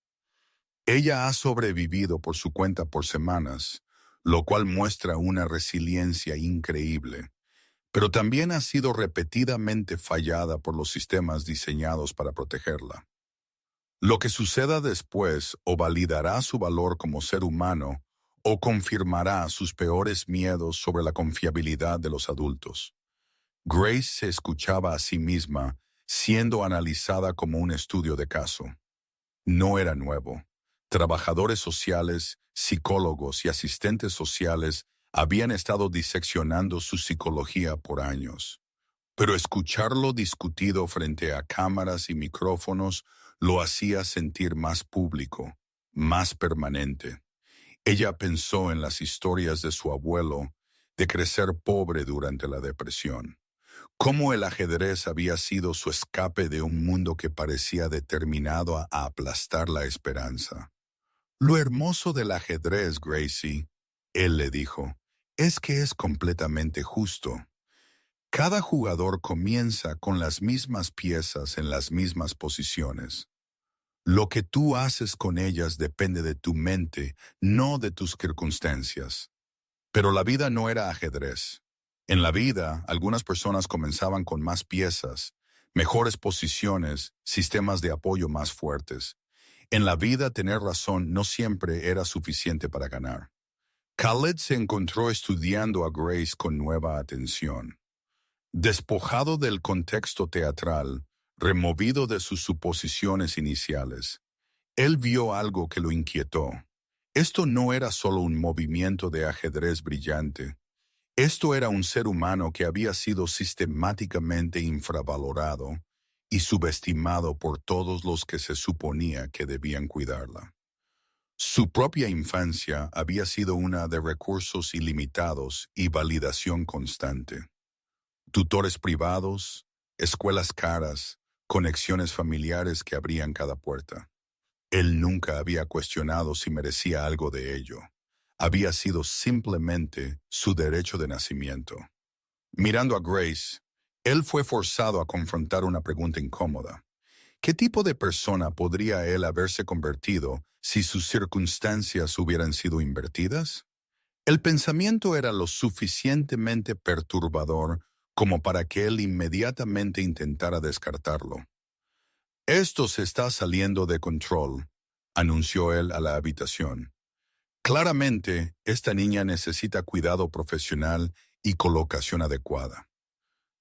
Ella ha sobrevivido por su cuenta por semanas, lo cual muestra una resiliencia increíble, pero también ha sido repetidamente fallada por los sistemas diseñados para protegerla. Lo que suceda después o validará su valor como ser humano o confirmará sus peores miedos sobre la confiabilidad de los adultos. Grace se escuchaba a sí misma siendo analizada como un estudio de caso. No era nuevo. Trabajadores sociales, psicólogos y asistentes sociales habían estado diseccionando su psicología por años. Pero escucharlo discutido frente a cámaras y micrófonos lo hacía sentir más público, más permanente. Ella pensó en las historias de su abuelo de crecer pobre durante la depresión. Cómo el ajedrez había sido su escape de un mundo que parecía determinado a aplastar la esperanza. Lo hermoso del ajedrez, Gracie, él le dijo, es que es completamente justo. Cada jugador comienza con las mismas piezas en las mismas posiciones. Lo que tú haces con ellas depende de tu mente, no de tus circunstancias. Pero la vida no era ajedrez. En la vida, algunas personas comenzaban con más piezas, mejores posiciones, sistemas de apoyo más fuertes. En la vida, tener razón no siempre era suficiente para ganar. Khaled se encontró estudiando a Grace con nueva atención. Despojado del contexto teatral, removido de sus suposiciones iniciales, él vio algo que lo inquietó. Esto no era solo un movimiento de ajedrez brillante. Esto era un ser humano que había sido sistemáticamente infravalorado y subestimado por todos los que se suponía que debían cuidarla. Su propia infancia había sido una de recursos ilimitados y validación constante. Tutores privados, escuelas caras, conexiones familiares que abrían cada puerta. Él nunca había cuestionado si merecía algo de ello. Había sido simplemente su derecho de nacimiento. Mirando a Grace, él fue forzado a confrontar una pregunta incómoda. ¿Qué tipo de persona podría él haberse convertido si sus circunstancias hubieran sido invertidas? El pensamiento era lo suficientemente perturbador como para que él inmediatamente intentara descartarlo. Esto se está saliendo de control, anunció él a la habitación. Claramente, esta niña necesita cuidado profesional y colocación adecuada.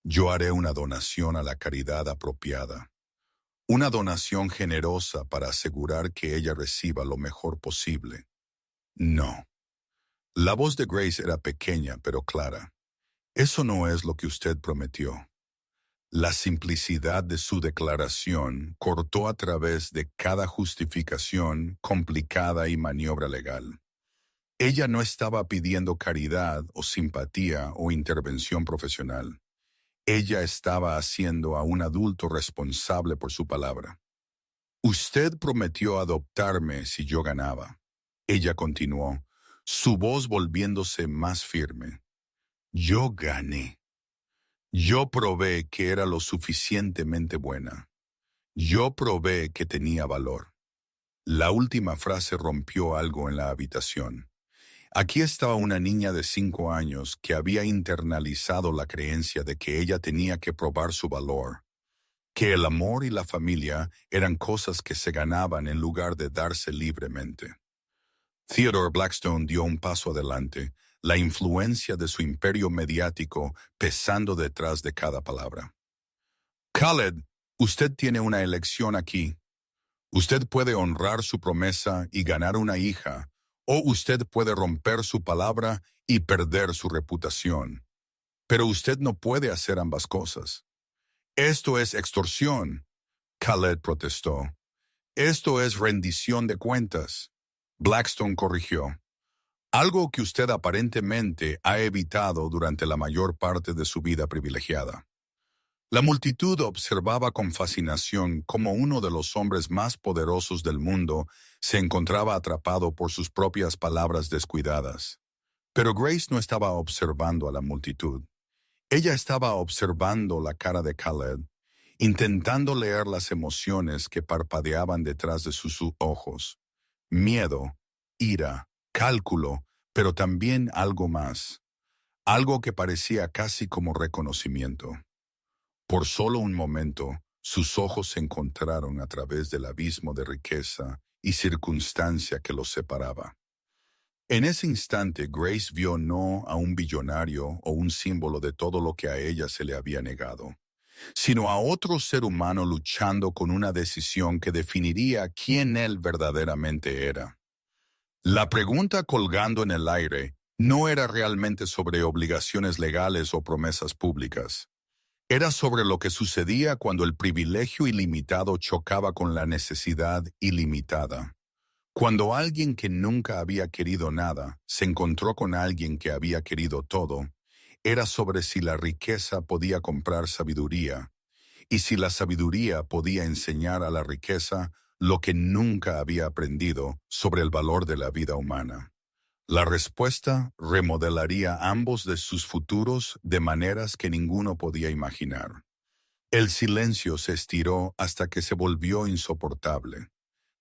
Yo haré una donación a la caridad apropiada. Una donación generosa para asegurar que ella reciba lo mejor posible. No. La voz de Grace era pequeña pero clara. Eso no es lo que usted prometió. La simplicidad de su declaración cortó a través de cada justificación complicada y maniobra legal. Ella no estaba pidiendo caridad o simpatía o intervención profesional. Ella estaba haciendo a un adulto responsable por su palabra. Usted prometió adoptarme si yo ganaba. Ella continuó, su voz volviéndose más firme. Yo gané. Yo probé que era lo suficientemente buena. Yo probé que tenía valor. La última frase rompió algo en la habitación. Aquí estaba una niña de 5 años que había internalizado la creencia de que ella tenía que probar su valor, que el amor y la familia eran cosas que se ganaban en lugar de darse libremente. Theodore Blackstone dio un paso adelante, la influencia de su imperio mediático pesando detrás de cada palabra. Khaled, usted tiene una elección aquí. Usted puede honrar su promesa y ganar una hija, o usted puede romper su palabra y perder su reputación. Pero usted no puede hacer ambas cosas. Esto es extorsión, Khaled protestó. Esto es rendición de cuentas. Blackstone corrigió. Algo que usted aparentemente ha evitado durante la mayor parte de su vida privilegiada. La multitud observaba con fascinación cómo uno de los hombres más poderosos del mundo se encontraba atrapado por sus propias palabras descuidadas. Pero Grace no estaba observando a la multitud. Ella estaba observando la cara de Khaled, intentando leer las emociones que parpadeaban detrás de sus ojos. Miedo, ira, cálculo, pero también algo más. Algo que parecía casi como reconocimiento. Por solo un momento, sus ojos se encontraron a través del abismo de riqueza y circunstancia que los separaba. En ese instante, Grace vio no a un billonario o un símbolo de todo lo que a ella se le había negado, sino a otro ser humano luchando con una decisión que definiría quién él verdaderamente era. La pregunta colgando en el aire no era realmente sobre obligaciones legales o promesas públicas. Era sobre lo que sucedía cuando el privilegio ilimitado chocaba con la necesidad ilimitada. Cuando alguien que nunca había querido nada se encontró con alguien que había querido todo, era sobre si la riqueza podía comprar sabiduría, y si la sabiduría podía enseñar a la riqueza lo que nunca había aprendido sobre el valor de la vida humana. La respuesta remodelaría ambos de sus futuros de maneras que ninguno podía imaginar. El silencio se estiró hasta que se volvió insoportable.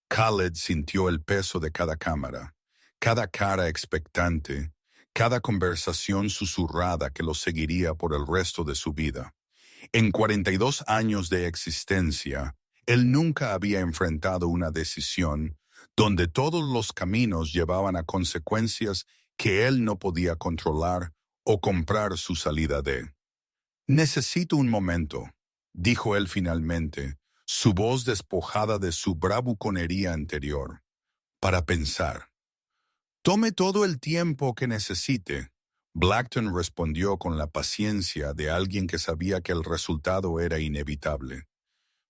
Khaled sintió el peso de cada cámara, cada cara expectante, cada conversación susurrada que lo seguiría por el resto de su vida. En 42 años de existencia, él nunca había enfrentado una decisión donde todos los caminos llevaban a consecuencias que él no podía controlar o comprar su salida de. Necesito un momento, dijo él finalmente, su voz despojada de su bravuconería anterior, para pensar. Tome todo el tiempo que necesite. Blackton respondió con la paciencia de alguien que sabía que el resultado era inevitable.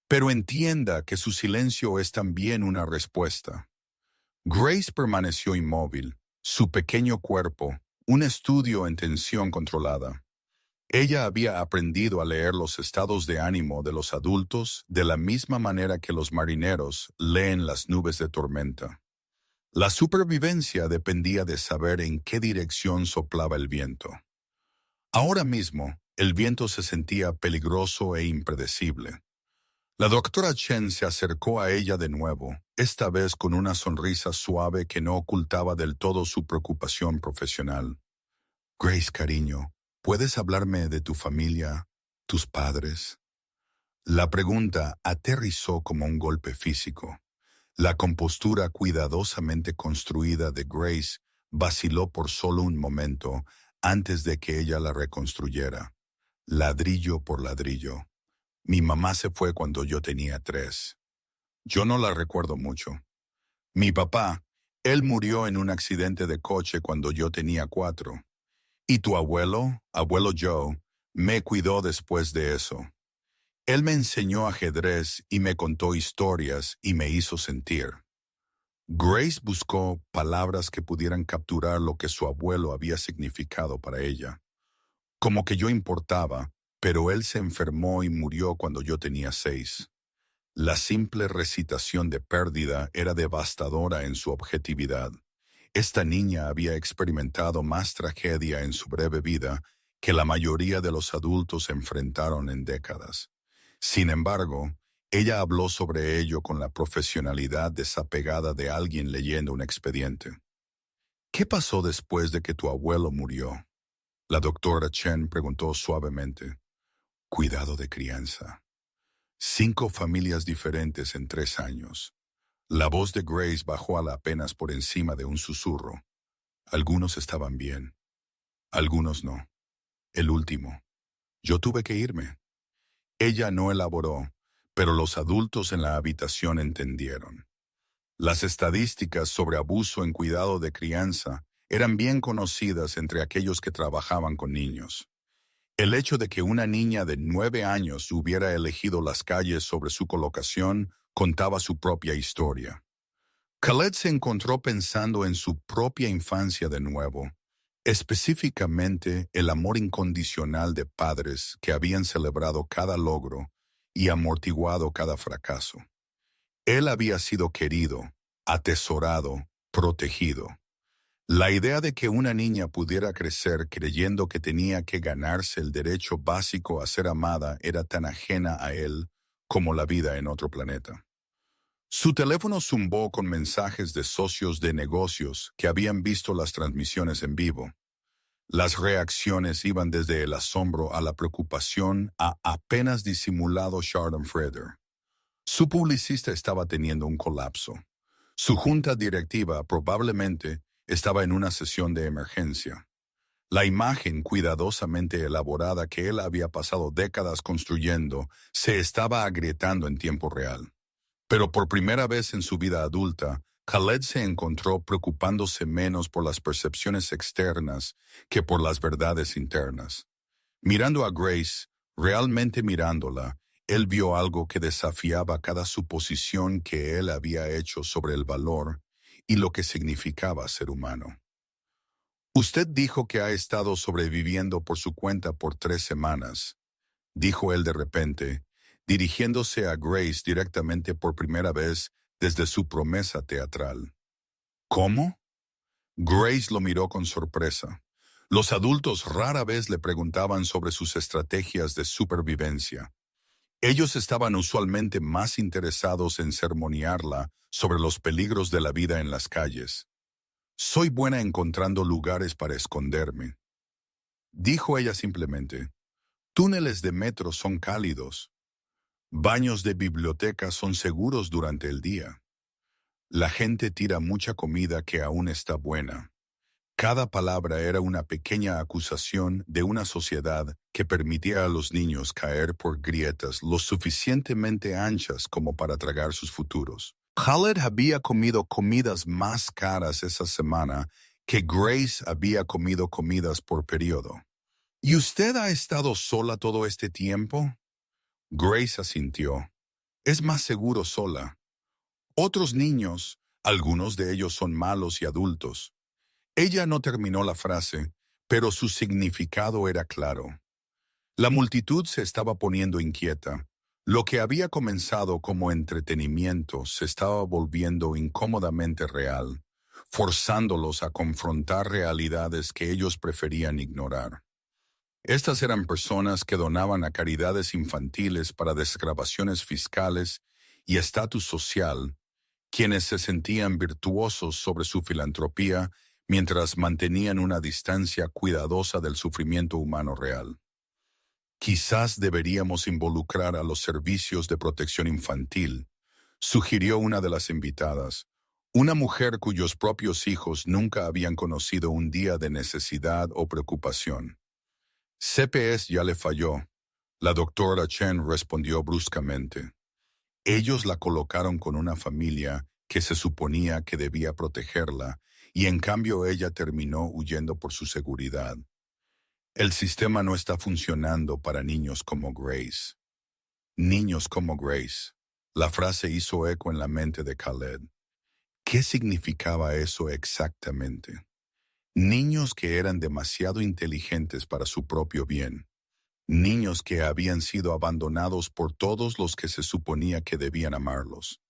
Pero entienda que su silencio es también una respuesta. Grace permaneció inmóvil, su pequeño cuerpo, un estudio en tensión controlada. Ella había aprendido a leer los estados de ánimo de los adultos de la misma manera que los marineros leen las nubes de tormenta. La supervivencia dependía de saber en qué dirección soplaba el viento. Ahora mismo, el viento se sentía peligroso e impredecible. La doctora Chen se acercó a ella de nuevo, esta vez con una sonrisa suave que no ocultaba del todo su preocupación profesional. Grace, cariño, ¿puedes hablarme de tu familia, tus padres? La pregunta aterrizó como un golpe físico. La compostura cuidadosamente construida de Grace vaciló por solo un momento antes de que ella la reconstruyera, ladrillo por ladrillo. Mi mamá se fue cuando yo tenía 3. Yo no la recuerdo mucho. Mi papá, él murió en un accidente de coche cuando yo tenía 4. Y tu abuelo Joe, me cuidó después de eso. Él me enseñó ajedrez y me contó historias y me hizo sentir. Grace buscó palabras que pudieran capturar lo que su abuelo había significado para ella. Como que yo importaba, pero él se enfermó y murió cuando yo tenía 6. La simple recitación de pérdida era devastadora en su objetividad. Esta niña había experimentado más tragedia en su breve vida que la mayoría de los adultos enfrentaron en décadas. Sin embargo, ella habló sobre ello con la profesionalidad desapegada de alguien leyendo un expediente. ¿Qué pasó después de que tu abuelo murió? La doctora Chen preguntó suavemente. Cuidado de crianza. 5 familias diferentes en 3 años. La voz de Grace bajó a la apenas por encima de un susurro. Algunos estaban bien, algunos no. El último. Yo tuve que irme. Ella no elaboró, pero los adultos en la habitación entendieron. Las estadísticas sobre abuso en cuidado de crianza eran bien conocidas entre aquellos que trabajaban con niños. El hecho de que una niña de 9 años hubiera elegido las calles sobre su colocación contaba su propia historia. Khaled se encontró pensando en su propia infancia de nuevo, específicamente el amor incondicional de padres que habían celebrado cada logro y amortiguado cada fracaso. Él había sido querido, atesorado, protegido. La idea de que una niña pudiera crecer creyendo que tenía que ganarse el derecho básico a ser amada era tan ajena a él como la vida en otro planeta. Su teléfono zumbó con mensajes de socios de negocios que habían visto las transmisiones en vivo. Las reacciones iban desde el asombro a la preocupación a apenas disimulado Schadenfreude. Su publicista estaba teniendo un colapso. Su junta directiva probablemente estaba en una sesión de emergencia. La imagen cuidadosamente elaborada que él había pasado décadas construyendo se estaba agrietando en tiempo real. Pero por primera vez en su vida adulta, Khaled se encontró preocupándose menos por las percepciones externas que por las verdades internas. Mirando a Grace, realmente mirándola, él vio algo que desafiaba cada suposición que él había hecho sobre el valor y lo que significaba ser humano. Usted dijo que ha estado sobreviviendo por su cuenta por 3 semanas, dijo él de repente, dirigiéndose a Grace directamente por primera vez desde su promesa teatral. ¿Cómo? Grace lo miró con sorpresa. Los adultos rara vez le preguntaban sobre sus estrategias de supervivencia. Ellos estaban usualmente más interesados en sermonearla sobre los peligros de la vida en las calles. Soy buena encontrando lugares para esconderme, dijo ella simplemente. Túneles de metro son cálidos. Baños de biblioteca son seguros durante el día. La gente tira mucha comida que aún está buena. Cada palabra era una pequeña acusación de una sociedad que permitía a los niños caer por grietas lo suficientemente anchas como para tragar sus futuros. Khaled había comido comidas más caras esa semana que Grace había comido comidas por periodo. ¿Y usted ha estado sola todo este tiempo? Grace asintió. Es más seguro sola. Otros niños, algunos de ellos son malos y adultos. Ella no terminó la frase, pero su significado era claro. La multitud se estaba poniendo inquieta. Lo que había comenzado como entretenimiento se estaba volviendo incómodamente real, forzándolos a confrontar realidades que ellos preferían ignorar. Estas eran personas que donaban a caridades infantiles para desgravaciones fiscales y estatus social, quienes se sentían virtuosos sobre su filantropía mientras mantenían una distancia cuidadosa del sufrimiento humano real. Quizás deberíamos involucrar a los servicios de protección infantil, sugirió una de las invitadas, una mujer cuyos propios hijos nunca habían conocido un día de necesidad o preocupación. CPS ya le falló, la doctora Chen respondió bruscamente. Ellos la colocaron con una familia que se suponía que debía protegerla, y en cambio ella terminó huyendo por su seguridad. El sistema no está funcionando para niños como Grace. Niños como Grace. La frase hizo eco en la mente de Khaled. ¿Qué significaba eso exactamente? Niños que eran demasiado inteligentes para su propio bien. Niños que habían sido abandonados por todos los que se suponía que debían amarlos.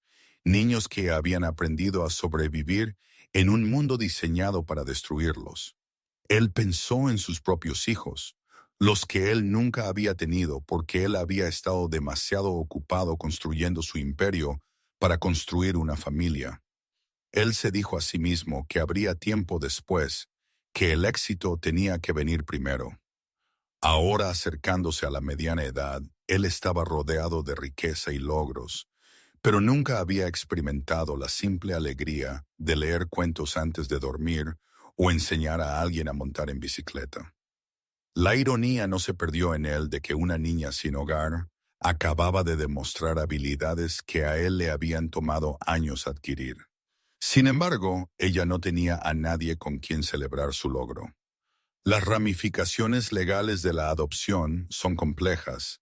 Niños que habían aprendido a sobrevivir en un mundo diseñado para destruirlos. Él pensó en sus propios hijos, los que él nunca había tenido porque él había estado demasiado ocupado construyendo su imperio para construir una familia. Él se dijo a sí mismo que habría tiempo después, que el éxito tenía que venir primero. Ahora, acercándose a la mediana edad, él estaba rodeado de riqueza y logros, pero nunca había experimentado la simple alegría de leer cuentos antes de dormir o enseñar a alguien a montar en bicicleta. La ironía no se perdió en él de que una niña sin hogar acababa de demostrar habilidades que a él le habían tomado años adquirir. Sin embargo, ella no tenía a nadie con quien celebrar su logro. Las ramificaciones legales de la adopción son complejas.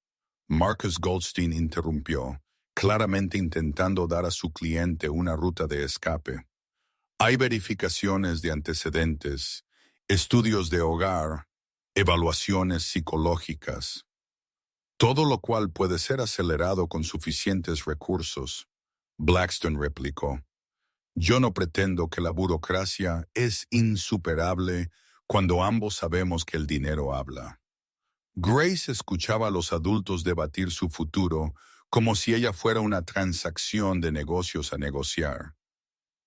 Marcus Goldstein interrumpió, claramente intentando dar a su cliente una ruta de escape. Hay verificaciones de antecedentes, estudios de hogar, evaluaciones psicológicas, todo lo cual puede ser acelerado con suficientes recursos. Blackstone replicó. Yo no pretendo que la burocracia es insuperable cuando ambos sabemos que el dinero habla. Grace escuchaba a los adultos debatir su futuro como si ella fuera una transacción de negocios a negociar.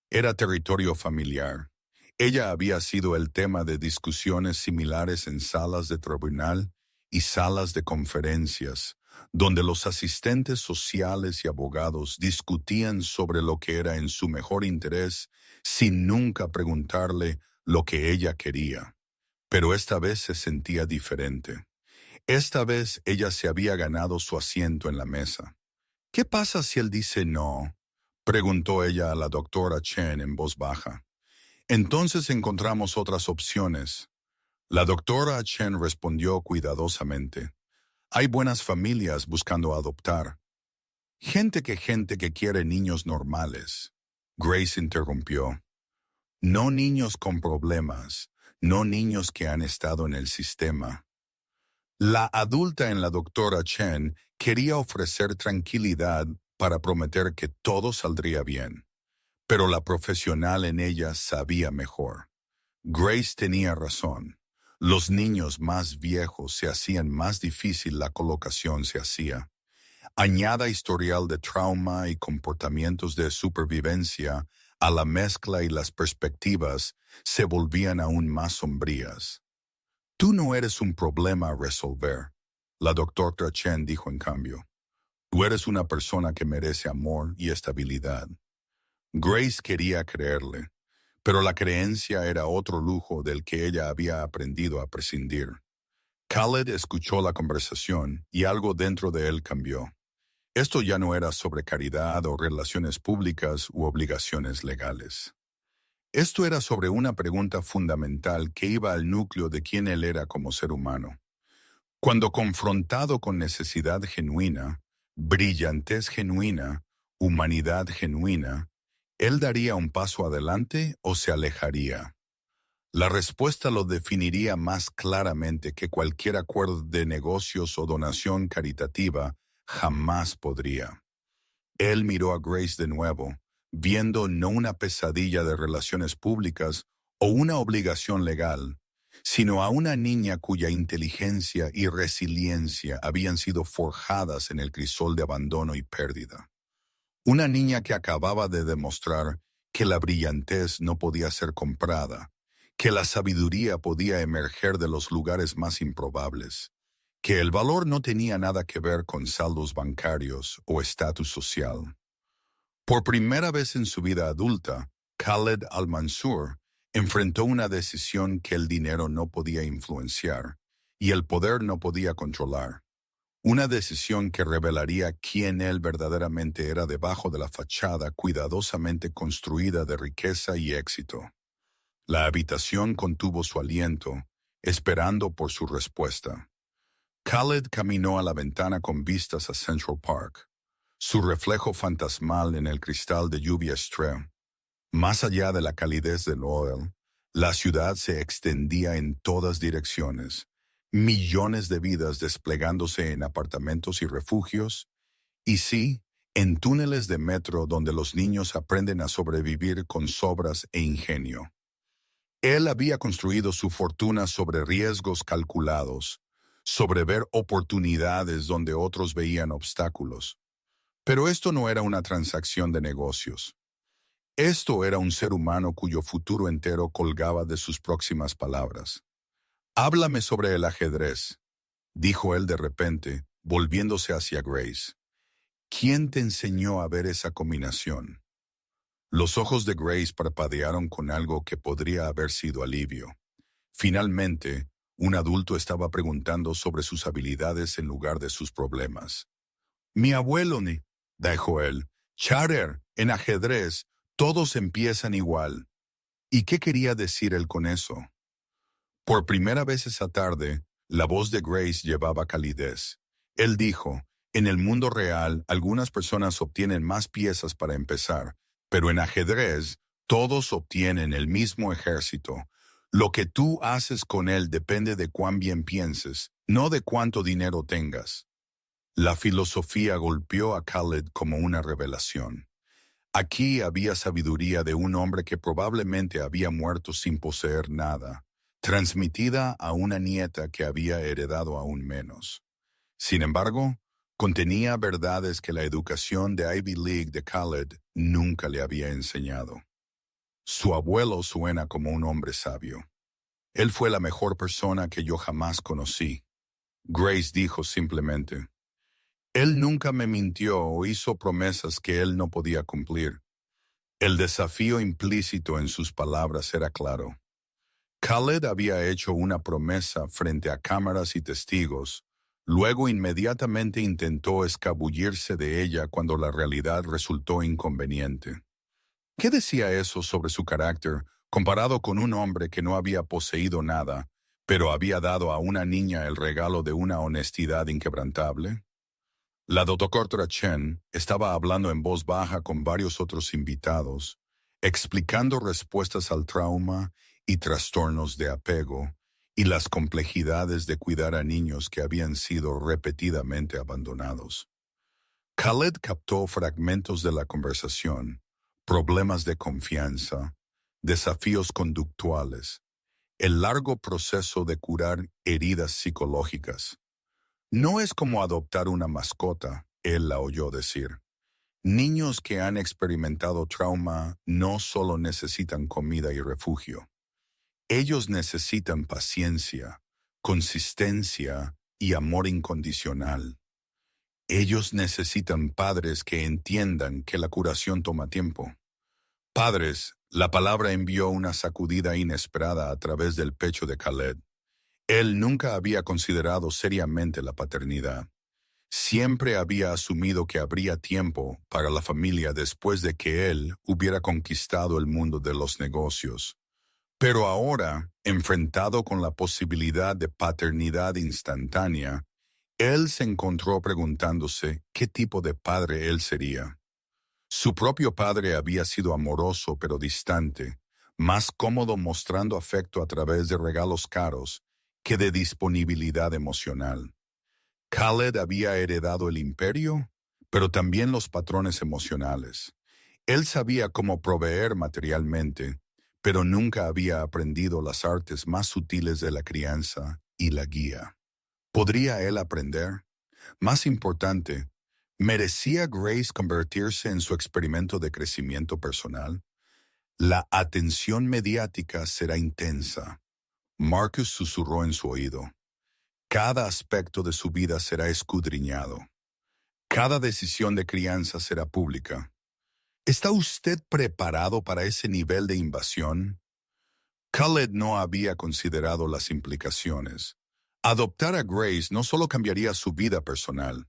Era territorio familiar. Ella había sido el tema de discusiones similares en salas de tribunal y salas de conferencias, donde los asistentes sociales y abogados discutían sobre lo que era en su mejor interés sin nunca preguntarle lo que ella quería. Pero esta vez se sentía diferente. Esta vez ella se había ganado su asiento en la mesa. ¿Qué pasa si él dice no?, preguntó ella a la doctora Chen en voz baja. Entonces encontramos otras opciones. La doctora Chen respondió cuidadosamente. Hay buenas familias buscando adoptar. Gente que quiere niños normales. Grace interrumpió. No niños con problemas, no niños que han estado en el sistema. La adulta en la doctora Chen quería ofrecer tranquilidad para prometer que todo saldría bien, pero la profesional en ella sabía mejor. Grace tenía razón. Los niños más viejos se hacían más difícil, la colocación se hacía. Añada historial de trauma y comportamientos de supervivencia a la mezcla y las perspectivas se volvían aún más sombrías. Tú no eres un problema a resolver, la doctora Chen dijo en cambio. Tú eres una persona que merece amor y estabilidad. Grace quería creerle, pero la creencia era otro lujo del que ella había aprendido a prescindir. Khaled escuchó la conversación y algo dentro de él cambió. Esto ya no era sobre caridad o relaciones públicas u obligaciones legales. Esto era sobre una pregunta fundamental que iba al núcleo de quién él era como ser humano. Cuando confrontado con necesidad genuina, brillantez genuina, humanidad genuina, ¿él daría un paso adelante o se alejaría? La respuesta lo definiría más claramente que cualquier acuerdo de negocios o donación caritativa jamás podría. Él miró a Grace de nuevo, viendo no una pesadilla de relaciones públicas o una obligación legal, sino a una niña cuya inteligencia y resiliencia habían sido forjadas en el crisol de abandono y pérdida. Una niña que acababa de demostrar que la brillantez no podía ser comprada, que la sabiduría podía emerger de los lugares más improbables, que el valor no tenía nada que ver con saldos bancarios o estatus social. Por primera vez en su vida adulta, Khaled al-Mansur enfrentó una decisión que el dinero no podía influenciar y el poder no podía controlar. Una decisión que revelaría quién él verdaderamente era debajo de la fachada cuidadosamente construida de riqueza y éxito. La habitación contuvo su aliento, esperando por su respuesta. Khaled caminó a la ventana con vistas a Central Park, su reflejo fantasmal en el cristal de lluvia estrella. Más allá de la calidez del oil, la ciudad se extendía en todas direcciones, millones de vidas desplegándose en apartamentos y refugios, y sí, en túneles de metro donde los niños aprenden a sobrevivir con sobras e ingenio. Él había construido su fortuna sobre riesgos calculados, sobre ver oportunidades donde otros veían obstáculos. Pero esto no era una transacción de negocios. Esto era un ser humano cuyo futuro entero colgaba de sus próximas palabras. «Háblame sobre el ajedrez», dijo él de repente, volviéndose hacia Grace. «¿Quién te enseñó a ver esa combinación?» Los ojos de Grace parpadearon con algo que podría haber sido alivio. Finalmente, un adulto estaba preguntando sobre sus habilidades en lugar de sus problemas. «Mi abuelo, dijo él. «Charter, en ajedrez, todos empiezan igual». ¿Y qué quería decir él con eso? Por primera vez esa tarde, la voz de Grace llevaba calidez. Él dijo, En el mundo real, algunas personas obtienen más piezas para empezar, pero en ajedrez, todos obtienen el mismo ejército. Lo que tú haces con él depende de cuán bien pienses, no de cuánto dinero tengas. La filosofía golpeó a Khaled como una revelación. Aquí había sabiduría de un hombre que probablemente había muerto sin poseer nada, transmitida a una nieta que había heredado aún menos. Sin embargo, contenía verdades que la educación de Ivy League de Khaled nunca le había enseñado. Su abuelo suena como un hombre sabio. Él fue la mejor persona que yo jamás conocí. Grace dijo simplemente, él nunca me mintió o hizo promesas que él no podía cumplir. El desafío implícito en sus palabras era claro. Khaled había hecho una promesa frente a cámaras y testigos, luego inmediatamente intentó escabullirse de ella cuando la realidad resultó inconveniente. ¿Qué decía eso sobre su carácter comparado con un hombre que no había poseído nada, pero había dado a una niña el regalo de una honestidad inquebrantable? La doctora Chen estaba hablando en voz baja con varios otros invitados, explicando respuestas al trauma y trastornos de apego y las complejidades de cuidar a niños que habían sido repetidamente abandonados. Khaled captó fragmentos de la conversación, problemas de confianza, desafíos conductuales, el largo proceso de curar heridas psicológicas. No es como adoptar una mascota, él la oyó decir. Niños que han experimentado trauma no solo necesitan comida y refugio. Ellos necesitan paciencia, consistencia y amor incondicional. Ellos necesitan padres que entiendan que la curación toma tiempo. Padres, la palabra envió una sacudida inesperada a través del pecho de Khaled. Él nunca había considerado seriamente la paternidad. Siempre había asumido que habría tiempo para la familia después de que él hubiera conquistado el mundo de los negocios. Pero ahora, enfrentado con la posibilidad de paternidad instantánea, él se encontró preguntándose qué tipo de padre él sería. Su propio padre había sido amoroso pero distante, más cómodo mostrando afecto a través de regalos caros que de disponibilidad emocional. Khaled había heredado el imperio, pero también los patrones emocionales. Él sabía cómo proveer materialmente, pero nunca había aprendido las artes más sutiles de la crianza y la guía. ¿Podría él aprender? Más importante, ¿merecía Grace convertirse en su experimento de crecimiento personal? La atención mediática será intensa. Marcus susurró en su oído. Cada aspecto de su vida será escudriñado. Cada decisión de crianza será pública. ¿Está usted preparado para ese nivel de invasión? Khaled no había considerado las implicaciones. Adoptar a Grace no solo cambiaría su vida personal,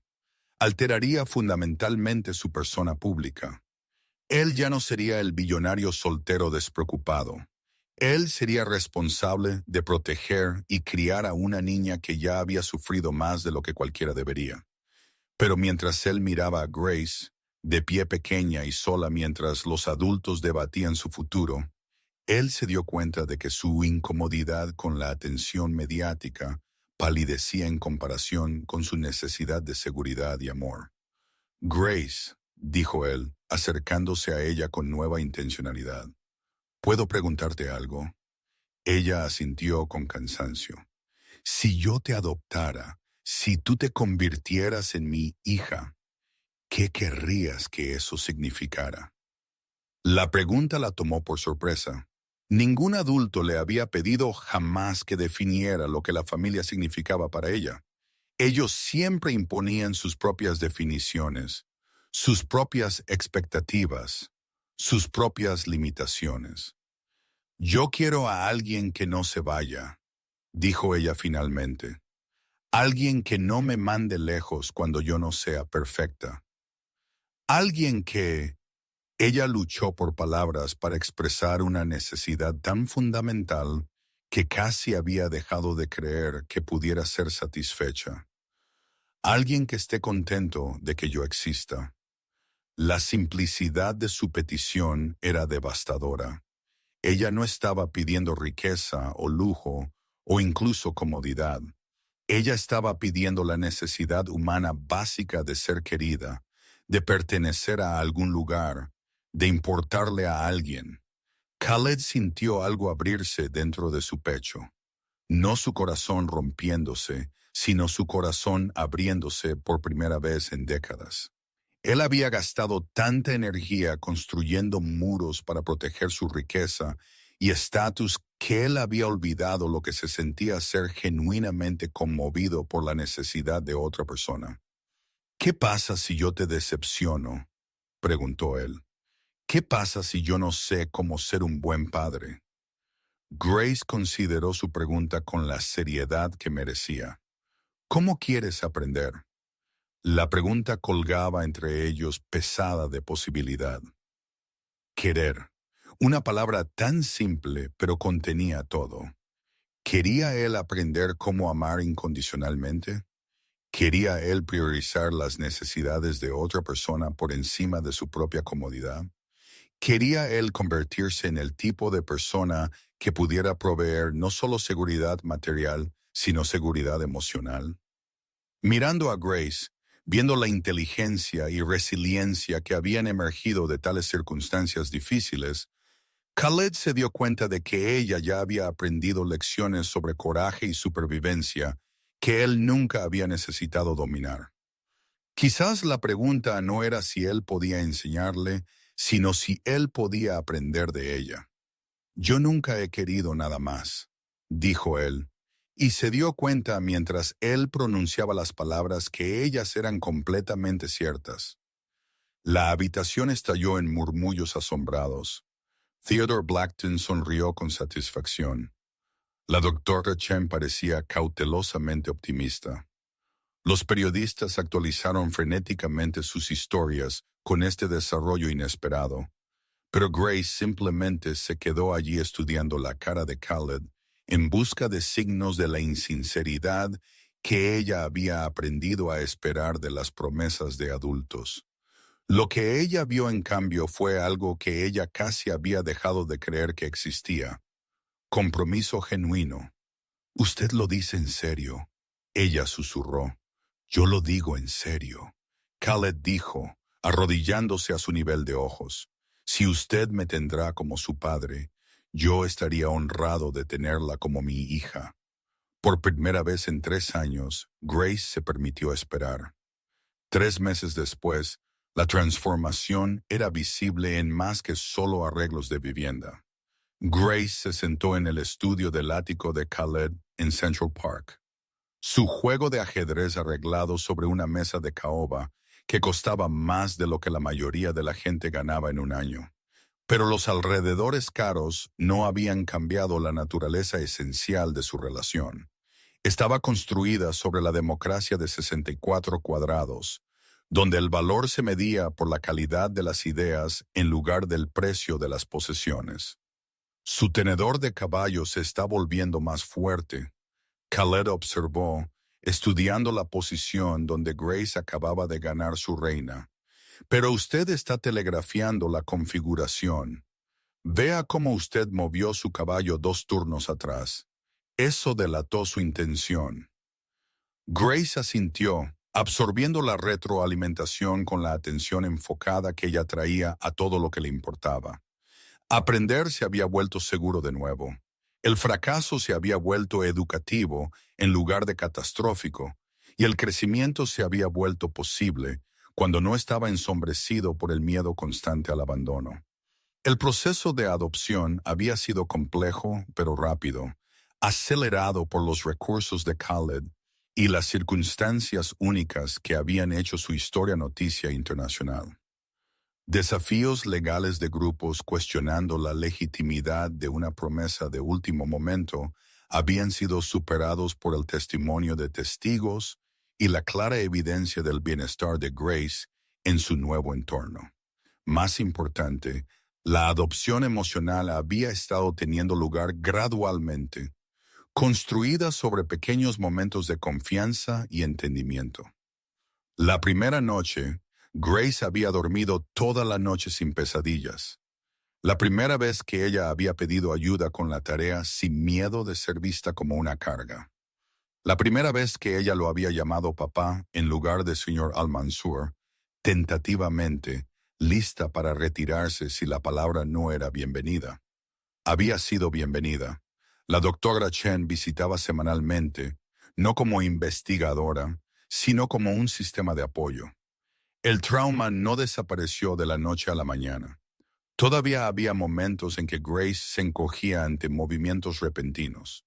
alteraría fundamentalmente su persona pública. Él ya no sería el billonario soltero despreocupado. Él sería responsable de proteger y criar a una niña que ya había sufrido más de lo que cualquiera debería. Pero mientras él miraba a Grace, de pie pequeña y sola mientras los adultos debatían su futuro, él se dio cuenta de que su incomodidad con la atención mediática palidecía en comparación con su necesidad de seguridad y amor. Grace, dijo él, acercándose a ella con nueva intencionalidad. ¿Puedo preguntarte algo? Ella asintió con cansancio. Si yo te adoptara, si tú te convirtieras en mi hija, ¿qué querrías que eso significara? La pregunta la tomó por sorpresa. Ningún adulto le había pedido jamás que definiera lo que la familia significaba para ella. Ellos siempre imponían sus propias definiciones, sus propias expectativas, sus propias limitaciones. Yo quiero a alguien que no se vaya, dijo ella finalmente. Alguien que no me mande lejos cuando yo no sea perfecta. Alguien que... Ella luchó por palabras para expresar una necesidad tan fundamental que casi había dejado de creer que pudiera ser satisfecha. Alguien que esté contento de que yo exista. La simplicidad de su petición era devastadora. Ella no estaba pidiendo riqueza o lujo o incluso comodidad. Ella estaba pidiendo la necesidad humana básica de ser querida, de pertenecer a algún lugar, de importarle a alguien. Khaled sintió algo abrirse dentro de su pecho. No su corazón rompiéndose, sino su corazón abriéndose por primera vez en décadas. Él había gastado tanta energía construyendo muros para proteger su riqueza y estatus que él había olvidado lo que se sentía ser genuinamente conmovido por la necesidad de otra persona. ¿Qué pasa si yo te decepciono?, preguntó él. ¿Qué pasa si yo no sé cómo ser un buen padre? Grace consideró su pregunta con la seriedad que merecía. ¿Cómo quieres aprender? La pregunta colgaba entre ellos pesada de posibilidad. Querer. Una palabra tan simple, pero contenía todo. ¿Quería él aprender cómo amar incondicionalmente? ¿Quería él priorizar las necesidades de otra persona por encima de su propia comodidad? ¿Quería él convertirse en el tipo de persona que pudiera proveer no solo seguridad material, sino seguridad emocional? Mirando a Grace, viendo la inteligencia y resiliencia que habían emergido de tales circunstancias difíciles, Khaled se dio cuenta de que ella ya había aprendido lecciones sobre coraje y supervivencia que él nunca había necesitado dominar. Quizás la pregunta no era si él podía enseñarle, sino si él podía aprender de ella. Yo nunca he querido nada más, dijo él, y se dio cuenta mientras él pronunciaba las palabras que ellas eran completamente ciertas. La habitación estalló en murmullos asombrados. Theodore Blackton sonrió con satisfacción. La doctora Chen parecía cautelosamente optimista. Los periodistas actualizaron frenéticamente sus historias con este desarrollo inesperado, pero Grace simplemente se quedó allí estudiando la cara de Khaled en busca de signos de la insinceridad que ella había aprendido a esperar de las promesas de adultos. Lo que ella vio en cambio fue algo que ella casi había dejado de creer que existía: compromiso genuino. «Usted lo dice en serio», ella susurró. «Yo lo digo en serio», Khaled dijo, arrodillándose a su nivel de ojos. «Si usted me tendrá como su padre, yo estaría honrado de tenerla como mi hija». Por primera vez en 3 años, Grace se permitió esperar. 3 meses después, la transformación era visible en más que solo arreglos de vivienda. Grace se sentó en el estudio del ático de Khaled en Central Park. Su juego de ajedrez arreglado sobre una mesa de caoba que costaba más de lo que la mayoría de la gente ganaba en un año. Pero los alrededores caros no habían cambiado la naturaleza esencial de su relación. Estaba construida sobre la democracia de 64 cuadrados, donde el valor se medía por la calidad de las ideas en lugar del precio de las posesiones. Su tenedor de caballo se está volviendo más fuerte, Khaled observó, estudiando la posición donde Grace acababa de ganar su reina. Pero usted está telegrafiando la configuración. Vea cómo usted movió su caballo 2 turnos atrás. Eso delató su intención. Grace asintió, absorbiendo la retroalimentación con la atención enfocada que ella traía a todo lo que le importaba. Aprender se había vuelto seguro de nuevo. El fracaso se había vuelto educativo en lugar de catastrófico, y el crecimiento se había vuelto posible cuando no estaba ensombrecido por el miedo constante al abandono. El proceso de adopción había sido complejo pero rápido, acelerado por los recursos de Khaled y las circunstancias únicas que habían hecho su historia noticia internacional. Desafíos legales de grupos cuestionando la legitimidad de una promesa de último momento habían sido superados por el testimonio de testigos y la clara evidencia del bienestar de Grace en su nuevo entorno. Más importante, la adopción emocional había estado teniendo lugar gradualmente, construida sobre pequeños momentos de confianza y entendimiento. La primera noche, Grace había dormido toda la noche sin pesadillas. La primera vez que ella había pedido ayuda con la tarea sin miedo de ser vista como una carga. La primera vez que ella lo había llamado papá en lugar de señor Al-Mansur, tentativamente, lista para retirarse si la palabra no era bienvenida. Había sido bienvenida. La doctora Chen visitaba semanalmente, no como investigadora, sino como un sistema de apoyo. El trauma no desapareció de la noche a la mañana. Todavía había momentos en que Grace se encogía ante movimientos repentinos.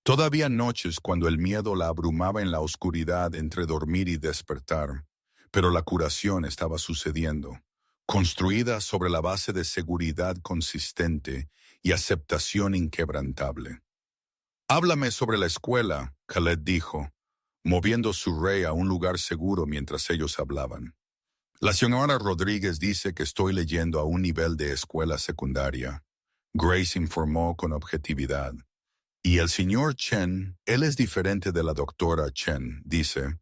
Todavía noches cuando el miedo la abrumaba en la oscuridad entre dormir y despertar. Pero la curación estaba sucediendo, construida sobre la base de seguridad consistente y aceptación inquebrantable. «Háblame sobre la escuela», Khaled dijo, moviendo su rey a un lugar seguro mientras ellos hablaban. «La señora Rodríguez dice que estoy leyendo a un nivel de escuela secundaria», Grace informó con objetividad. «Y el señor Chen, él es diferente de la doctora Chen», dice.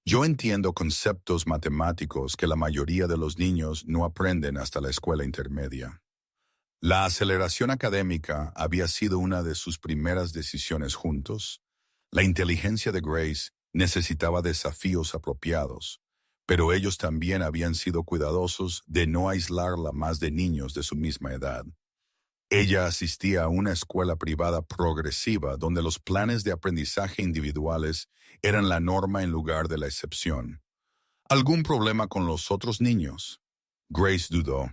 «Yo entiendo conceptos matemáticos que la mayoría de los niños no aprenden hasta la escuela intermedia». La aceleración académica había sido una de sus primeras decisiones juntos. La inteligencia de Grace necesitaba desafíos apropiados, pero ellos también habían sido cuidadosos de no aislarla más de niños de su misma edad. Ella asistía a una escuela privada progresiva donde los planes de aprendizaje individuales eran la norma en lugar de la excepción. ¿Algún problema con los otros niños? Grace dudó.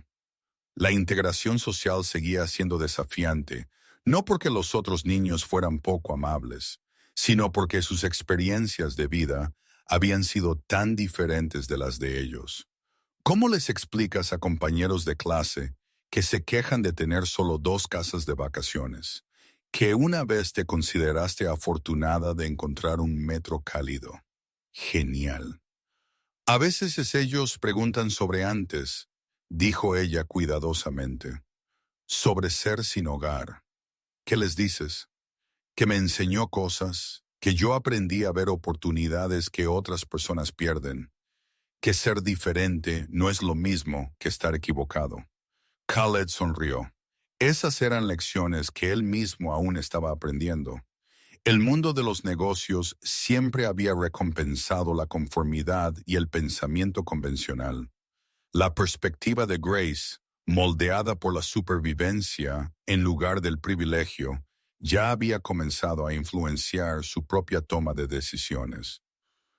La integración social seguía siendo desafiante, no porque los otros niños fueran poco amables, sino porque sus experiencias de vida habían sido tan diferentes de las de ellos. ¿Cómo les explicas a compañeros de clase que se quejan de tener solo 2 casas de vacaciones, que una vez te consideraste afortunada de encontrar un metro cálido? Genial. A veces ellos preguntan sobre antes, dijo ella cuidadosamente, sobre ser sin hogar. ¿Qué les dices? Que me enseñó cosas, que yo aprendí a ver oportunidades que otras personas pierden, que ser diferente no es lo mismo que estar equivocado. Khaled sonrió. Esas eran lecciones que él mismo aún estaba aprendiendo. El mundo de los negocios siempre había recompensado la conformidad y el pensamiento convencional. La perspectiva de Grace, moldeada por la supervivencia en lugar del privilegio, ya había comenzado a influenciar su propia toma de decisiones.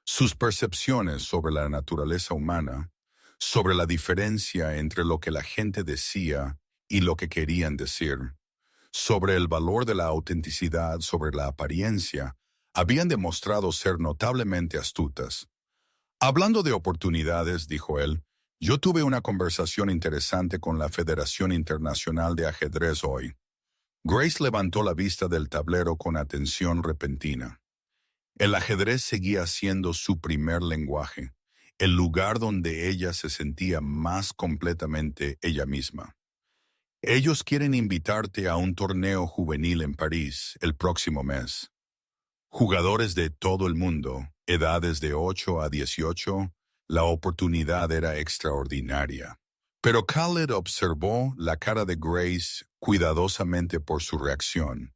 Sus percepciones sobre la naturaleza humana, sobre la diferencia entre lo que la gente decía y lo que querían decir, sobre el valor de la autenticidad sobre la apariencia, habían demostrado ser notablemente astutas. Hablando de oportunidades, dijo él, yo tuve una conversación interesante con la Federación Internacional de Ajedrez hoy. Grace levantó la vista del tablero con atención repentina. El ajedrez seguía siendo su primer lenguaje, el lugar donde ella se sentía más completamente ella misma. Ellos quieren invitarte a un torneo juvenil en París el próximo mes. Jugadores de todo el mundo, edades de 8 a 18, la oportunidad era extraordinaria. Pero Khaled observó la cara de Grace cuidadosamente por su reacción.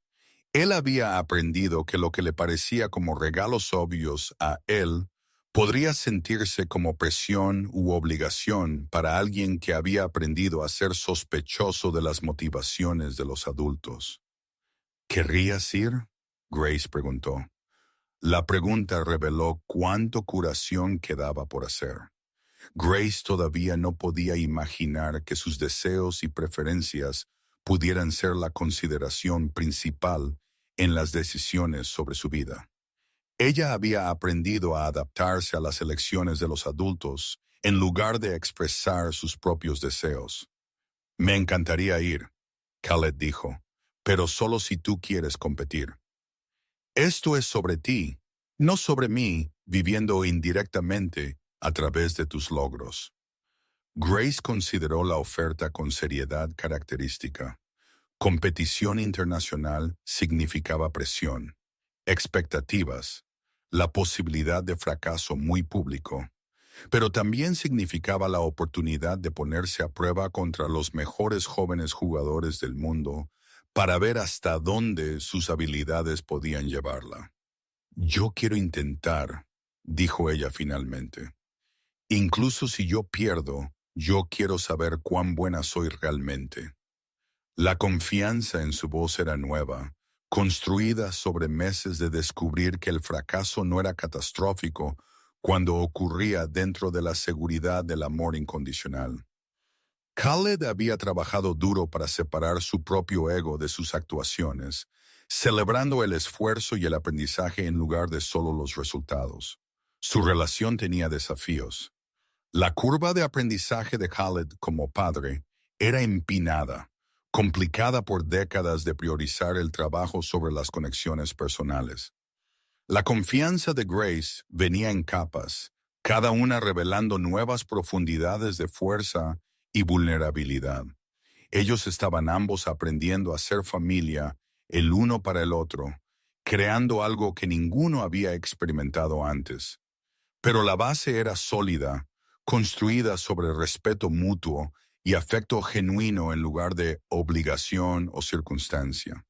Él había aprendido que lo que le parecía como regalos obvios a él podría sentirse como presión u obligación para alguien que había aprendido a ser sospechoso de las motivaciones de los adultos. ¿Querrías ir?, Grace preguntó. La pregunta reveló cuánto curación quedaba por hacer. Grace todavía no podía imaginar que sus deseos y preferencias pudieran ser la consideración principal en las decisiones sobre su vida. Ella había aprendido a adaptarse a las elecciones de los adultos en lugar de expresar sus propios deseos. Me encantaría ir, Khaled dijo, pero solo si tú quieres competir. Esto es sobre ti, no sobre mí, viviendo indirectamente a través de tus logros. Grace consideró la oferta con seriedad característica. Competición internacional significaba presión, expectativas, la posibilidad de fracaso muy público. pero también significaba la oportunidad de ponerse a prueba contra los mejores jóvenes jugadores del mundo para ver hasta dónde sus habilidades podían llevarla. Yo quiero intentar, dijo ella finalmente. Incluso si yo pierdo, yo quiero saber cuán buena soy realmente. La confianza en su voz era nueva, construida sobre meses de descubrir que el fracaso no era catastrófico cuando ocurría dentro de la seguridad del amor incondicional. Khaled había trabajado duro para separar su propio ego de sus actuaciones, celebrando el esfuerzo y el aprendizaje en lugar de solo los resultados. Su relación tenía desafíos. La curva de aprendizaje de Khaled como padre era empinada, complicada por décadas de priorizar el trabajo sobre las conexiones personales. La confianza de Grace venía en capas, cada una revelando nuevas profundidades de fuerza y vulnerabilidad. Ellos estaban ambos aprendiendo a ser familia, el uno para el otro, creando algo que ninguno había experimentado antes. Pero la base era sólida, construida sobre respeto mutuo y afecto genuino en lugar de obligación o circunstancia.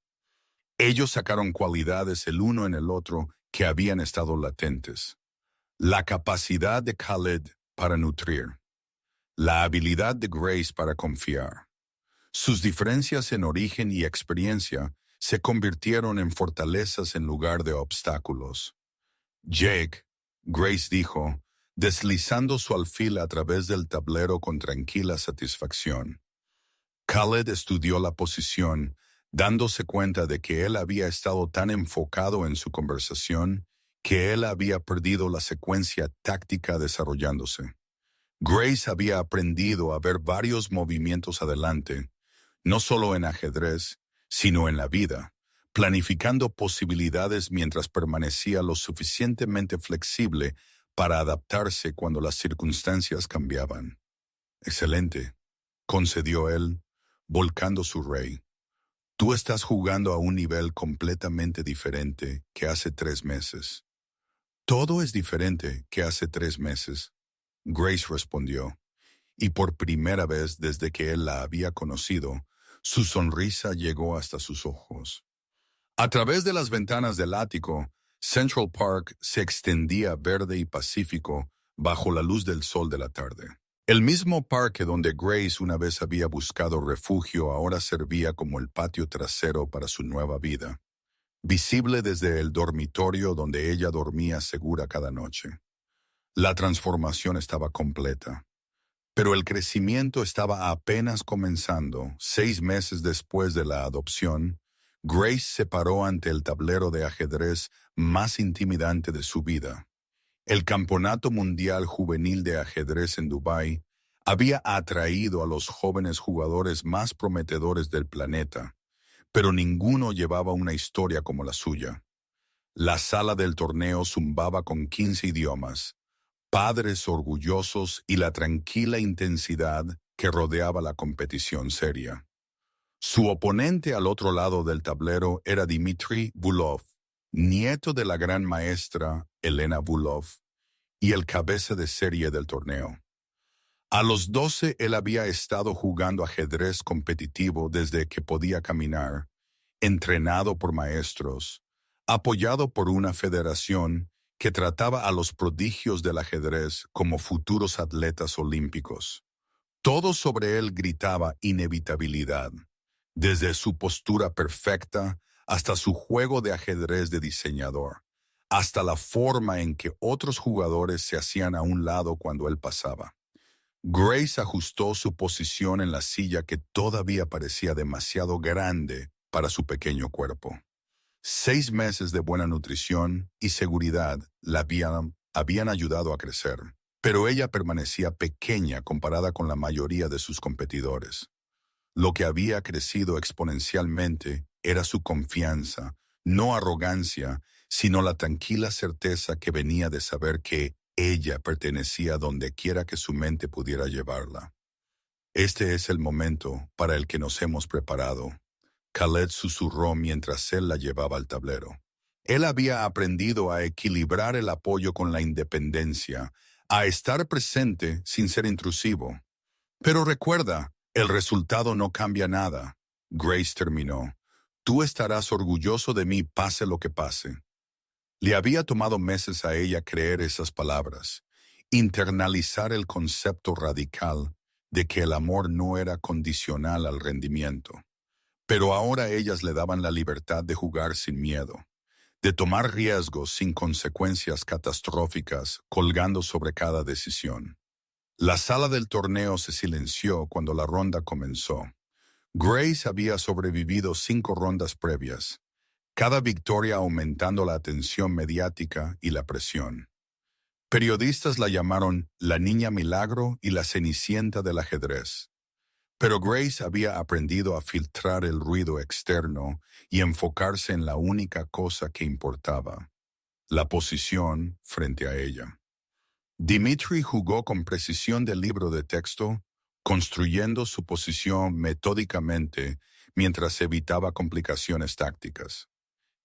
Ellos sacaron cualidades el uno en el otro que habían estado latentes. La capacidad de Khaled para nutrir, la habilidad de Grace para confiar. Sus diferencias en origen y experiencia se convirtieron en fortalezas en lugar de obstáculos. Jake, Grace dijo, deslizando su alfil a través del tablero con tranquila satisfacción. Khaled estudió la posición, dándose cuenta de que él había estado tan enfocado en su conversación que él había perdido la secuencia táctica desarrollándose. Grace había aprendido a ver varios movimientos adelante, no solo en ajedrez, sino en la vida, planificando posibilidades mientras permanecía lo suficientemente flexible para adaptarse cuando las circunstancias cambiaban. Excelente, concedió él, volcando su rey. Tú estás jugando a un nivel completamente diferente que hace 3 meses. Todo es diferente que hace 3 meses, Grace respondió, y por primera vez desde que él la había conocido, su sonrisa llegó hasta sus ojos. A través de las ventanas del ático, Central Park se extendía verde y pacífico bajo la luz del sol de la tarde. El mismo parque donde Grace una vez había buscado refugio ahora servía como el patio trasero para su nueva vida, visible desde el dormitorio donde ella dormía segura cada noche. La transformación estaba completa. Pero el crecimiento estaba apenas comenzando. 6 meses después de la adopción, Grace se paró ante el tablero de ajedrez más intimidante de su vida. El Campeonato Mundial Juvenil de Ajedrez en Dubái había atraído a los jóvenes jugadores más prometedores del planeta, pero ninguno llevaba una historia como la suya. La sala del torneo zumbaba con 15 idiomas, padres orgullosos y la tranquila intensidad que rodeaba la competición seria. Su oponente al otro lado del tablero era Dmitry Bulov, nieto de la gran maestra Elena Bulov y el cabeza de serie del torneo. A los 12 él había estado jugando ajedrez competitivo desde que podía caminar, entrenado por maestros, apoyado por una federación que trataba a los prodigios del ajedrez como futuros atletas olímpicos. Todo sobre él gritaba inevitabilidad, desde su postura perfecta hasta su juego de ajedrez de diseñador, hasta la forma en que otros jugadores se hacían a un lado cuando él pasaba. Grace ajustó su posición en la silla que todavía parecía demasiado grande para su pequeño cuerpo. 6 meses de buena nutrición y seguridad la habían ayudado a crecer, pero ella permanecía pequeña comparada con la mayoría de sus competidores. Lo que había crecido exponencialmente era su confianza, no arrogancia, sino la tranquila certeza que venía de saber que ella pertenecía donde quiera que su mente pudiera llevarla. Este es el momento para el que nos hemos preparado, Khaled susurró mientras él la llevaba al tablero. Él había aprendido a equilibrar el apoyo con la independencia, a estar presente sin ser intrusivo. Pero recuerda, el resultado no cambia nada. Grace terminó. Tú estarás orgulloso de mí pase lo que pase. Le había tomado meses a ella creer esas palabras, internalizar el concepto radical de que el amor no era condicional al rendimiento. Pero ahora ellas le daban la libertad de jugar sin miedo, de tomar riesgos sin consecuencias catastróficas colgando sobre cada decisión. La sala del torneo se silenció cuando la ronda comenzó. Grace había sobrevivido 5 rondas previas, cada victoria aumentando la atención mediática y la presión. Periodistas la llamaron la niña milagro y la cenicienta del ajedrez. Pero Grace había aprendido a filtrar el ruido externo y enfocarse en la única cosa que importaba, la posición frente a ella. Dmitri jugó con precisión del libro de texto, construyendo su posición metódicamente mientras evitaba complicaciones tácticas.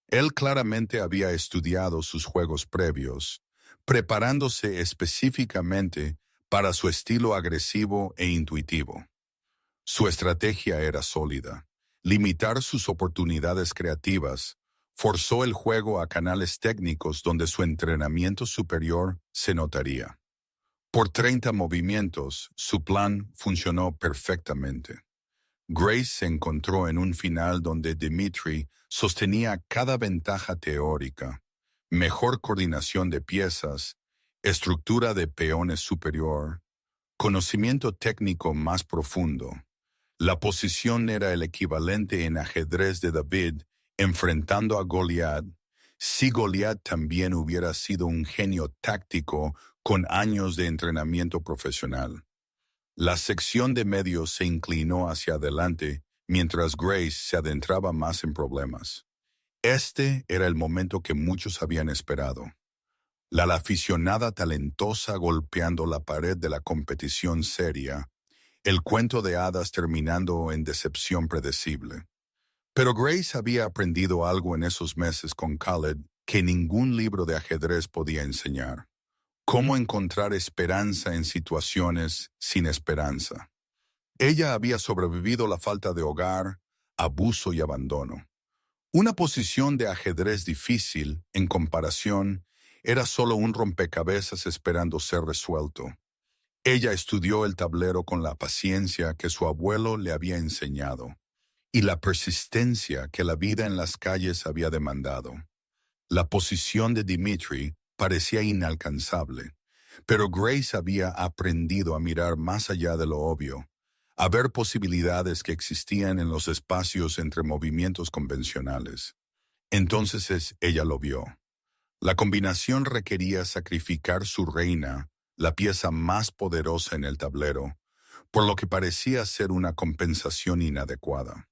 Él claramente había estudiado sus juegos previos, preparándose específicamente para su estilo agresivo e intuitivo. Su estrategia era sólida. Limitar sus oportunidades creativas forzó el juego a canales técnicos donde su entrenamiento superior se notaría. Por 30 movimientos, su plan funcionó perfectamente. Grace se encontró en un final donde Dmitri sostenía cada ventaja teórica, mejor coordinación de piezas, estructura de peones superior, conocimiento técnico más profundo. La posición era el equivalente en ajedrez de David enfrentando a Goliat, si Goliat también hubiera sido un genio táctico con años de entrenamiento profesional. La sección de medios se inclinó hacia adelante mientras Grace se adentraba más en problemas. Este era el momento que muchos habían esperado. La aficionada talentosa golpeando la pared de la competición seria, el cuento de hadas terminando en decepción predecible. Pero Grace había aprendido algo en esos meses con Khaled que ningún libro de ajedrez podía enseñar. Cómo encontrar esperanza en situaciones sin esperanza. Ella había sobrevivido la falta de hogar, abuso y abandono. Una posición de ajedrez difícil, en comparación, era solo un rompecabezas esperando ser resuelto. Ella estudió el tablero con la paciencia que su abuelo le había enseñado y la persistencia que la vida en las calles había demandado. La posición de Dmitri parecía inalcanzable, pero Grace había aprendido a mirar más allá de lo obvio, a ver posibilidades que existían en los espacios entre movimientos convencionales. Entonces ella lo vio. La combinación requería sacrificar su reina, la pieza más poderosa en el tablero, por lo que parecía ser una compensación inadecuada.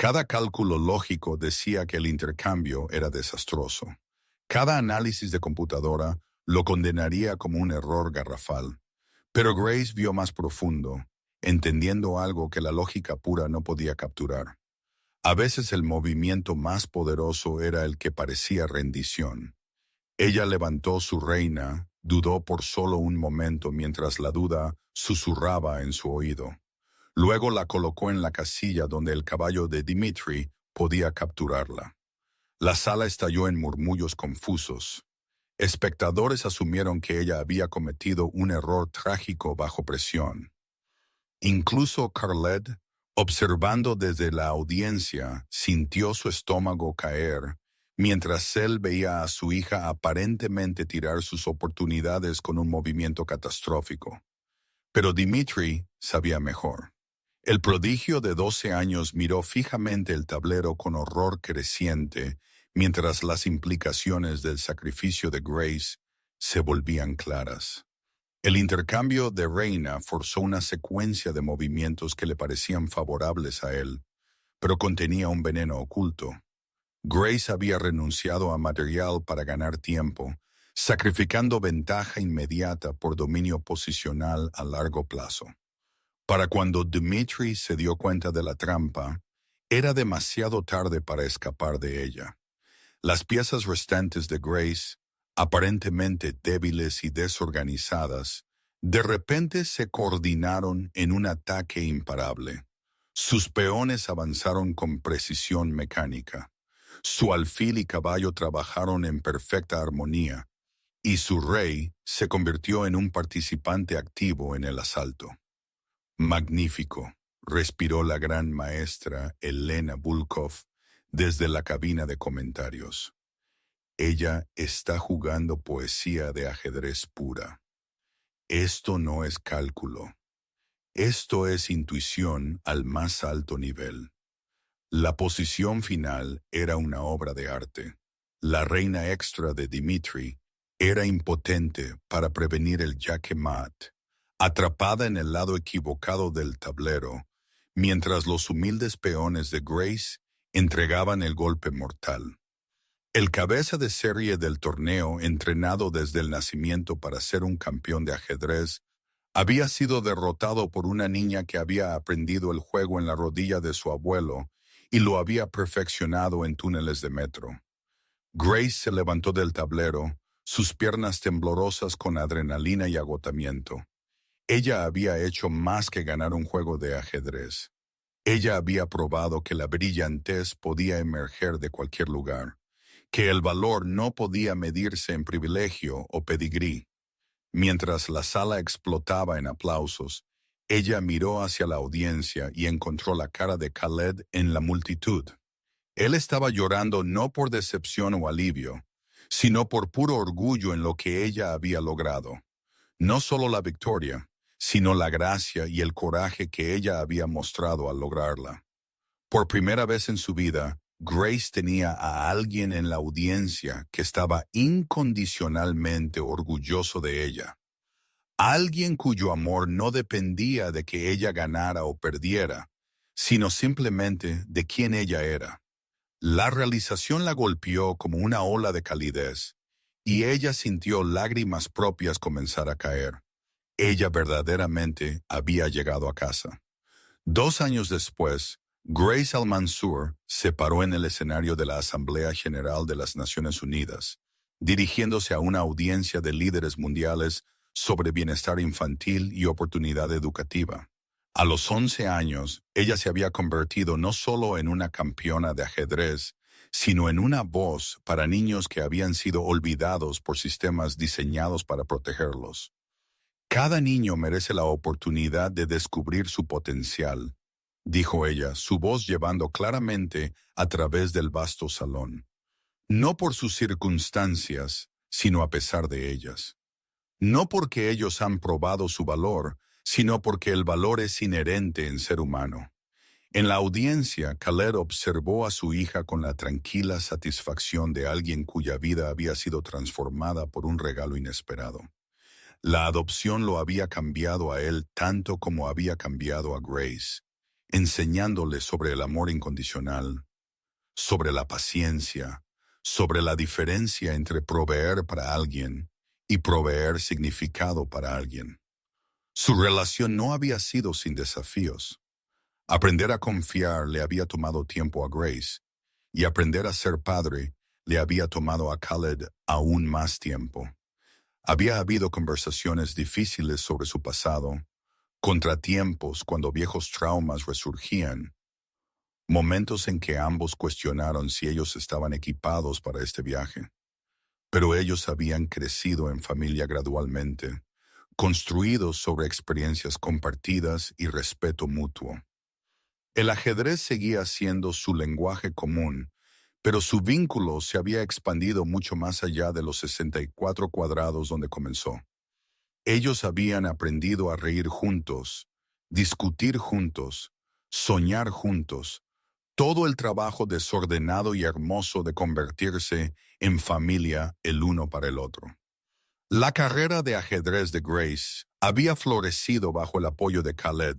Cada cálculo lógico decía que el intercambio era desastroso. Cada análisis de computadora lo condenaría como un error garrafal. Pero Grace vio más profundo, entendiendo algo que la lógica pura no podía capturar. A veces el movimiento más poderoso era el que parecía rendición. Ella levantó su reina, dudó por solo un momento mientras la duda susurraba en su oído. Luego la colocó en la casilla donde el caballo de Dmitri podía capturarla. La sala estalló en murmullos confusos. Espectadores asumieron que ella había cometido un error trágico bajo presión. Incluso Khaled, observando desde la audiencia, sintió su estómago caer, mientras él veía a su hija aparentemente tirar sus oportunidades con un movimiento catastrófico. Pero Dmitri sabía mejor. El prodigio de 12 años miró fijamente el tablero con horror creciente, mientras las implicaciones del sacrificio de Grace se volvían claras. El intercambio de reina forzó una secuencia de movimientos que le parecían favorables a él, pero contenía un veneno oculto. Grace había renunciado a material para ganar tiempo, sacrificando ventaja inmediata por dominio posicional a largo plazo. Para cuando Dmitri se dio cuenta de la trampa, era demasiado tarde para escapar de ella. Las piezas restantes de Grace aparentemente débiles y desorganizadas, de repente se coordinaron en un ataque imparable. Sus peones avanzaron con precisión mecánica. Su alfil y caballo trabajaron en perfecta armonía, y su rey se convirtió en un participante activo en el asalto. Magnífico, respiró la gran maestra Elena Volkov desde la cabina de comentarios. Ella está jugando poesía de ajedrez pura. Esto no es cálculo. Esto es intuición al más alto nivel. La posición final era una obra de arte. La reina extra de Dmitri era impotente para prevenir el jaque mate, atrapada en el lado equivocado del tablero, mientras los humildes peones de Grace entregaban el golpe mortal. El cabeza de serie del torneo, entrenado desde el nacimiento para ser un campeón de ajedrez, había sido derrotado por una niña que había aprendido el juego en la rodilla de su abuelo y lo había perfeccionado en túneles de metro. Grace se levantó del tablero, sus piernas temblorosas con adrenalina y agotamiento. Ella había hecho más que ganar un juego de ajedrez. Ella había probado que la brillantez podía emerger de cualquier lugar, que el valor no podía medirse en privilegio o pedigrí. Mientras la sala explotaba en aplausos, ella miró hacia la audiencia y encontró la cara de Khaled en la multitud. Él estaba llorando no por decepción o alivio, sino por puro orgullo en lo que ella había logrado. No solo la victoria, sino la gracia y el coraje que ella había mostrado al lograrla. Por primera vez en su vida, Grace tenía a alguien en la audiencia que estaba incondicionalmente orgulloso de ella. Alguien cuyo amor no dependía de que ella ganara o perdiera, sino simplemente de quién ella era. La realización la golpeó como una ola de calidez, y ella sintió lágrimas propias comenzar a caer. Ella verdaderamente había llegado a casa. 2 años después, Grace Al-Mansur se paró en el escenario de la Asamblea General de las Naciones Unidas, dirigiéndose a una audiencia de líderes mundiales sobre bienestar infantil y oportunidad educativa. A los 11 años, ella se había convertido no solo en una campeona de ajedrez, sino en una voz para niños que habían sido olvidados por sistemas diseñados para protegerlos. Cada niño merece la oportunidad de descubrir su potencial, dijo ella, su voz llevando claramente a través del vasto salón. No por sus circunstancias, sino a pesar de ellas. No porque ellos han probado su valor, sino porque el valor es inherente en ser humano. En la audiencia, Khaled observó a su hija con la tranquila satisfacción de alguien cuya vida había sido transformada por un regalo inesperado. La adopción lo había cambiado a él tanto como había cambiado a Grace, enseñándole sobre el amor incondicional, sobre la paciencia, sobre la diferencia entre proveer para alguien y proveer significado para alguien. Su relación no había sido sin desafíos. Aprender a confiar le había tomado tiempo a Grace, y aprender a ser padre le había tomado a Khaled aún más tiempo. Había habido conversaciones difíciles sobre su pasado, contratiempos cuando viejos traumas resurgían, momentos en que ambos cuestionaron si ellos estaban equipados para este viaje. Pero ellos habían crecido en familia gradualmente, construidos sobre experiencias compartidas y respeto mutuo. El ajedrez seguía siendo su lenguaje común, pero su vínculo se había expandido mucho más allá de los 64 cuadrados donde comenzó. Ellos habían aprendido a reír juntos, discutir juntos, soñar juntos, todo el trabajo desordenado y hermoso de convertirse en familia el uno para el otro. La carrera de ajedrez de Grace había florecido bajo el apoyo de Khaled,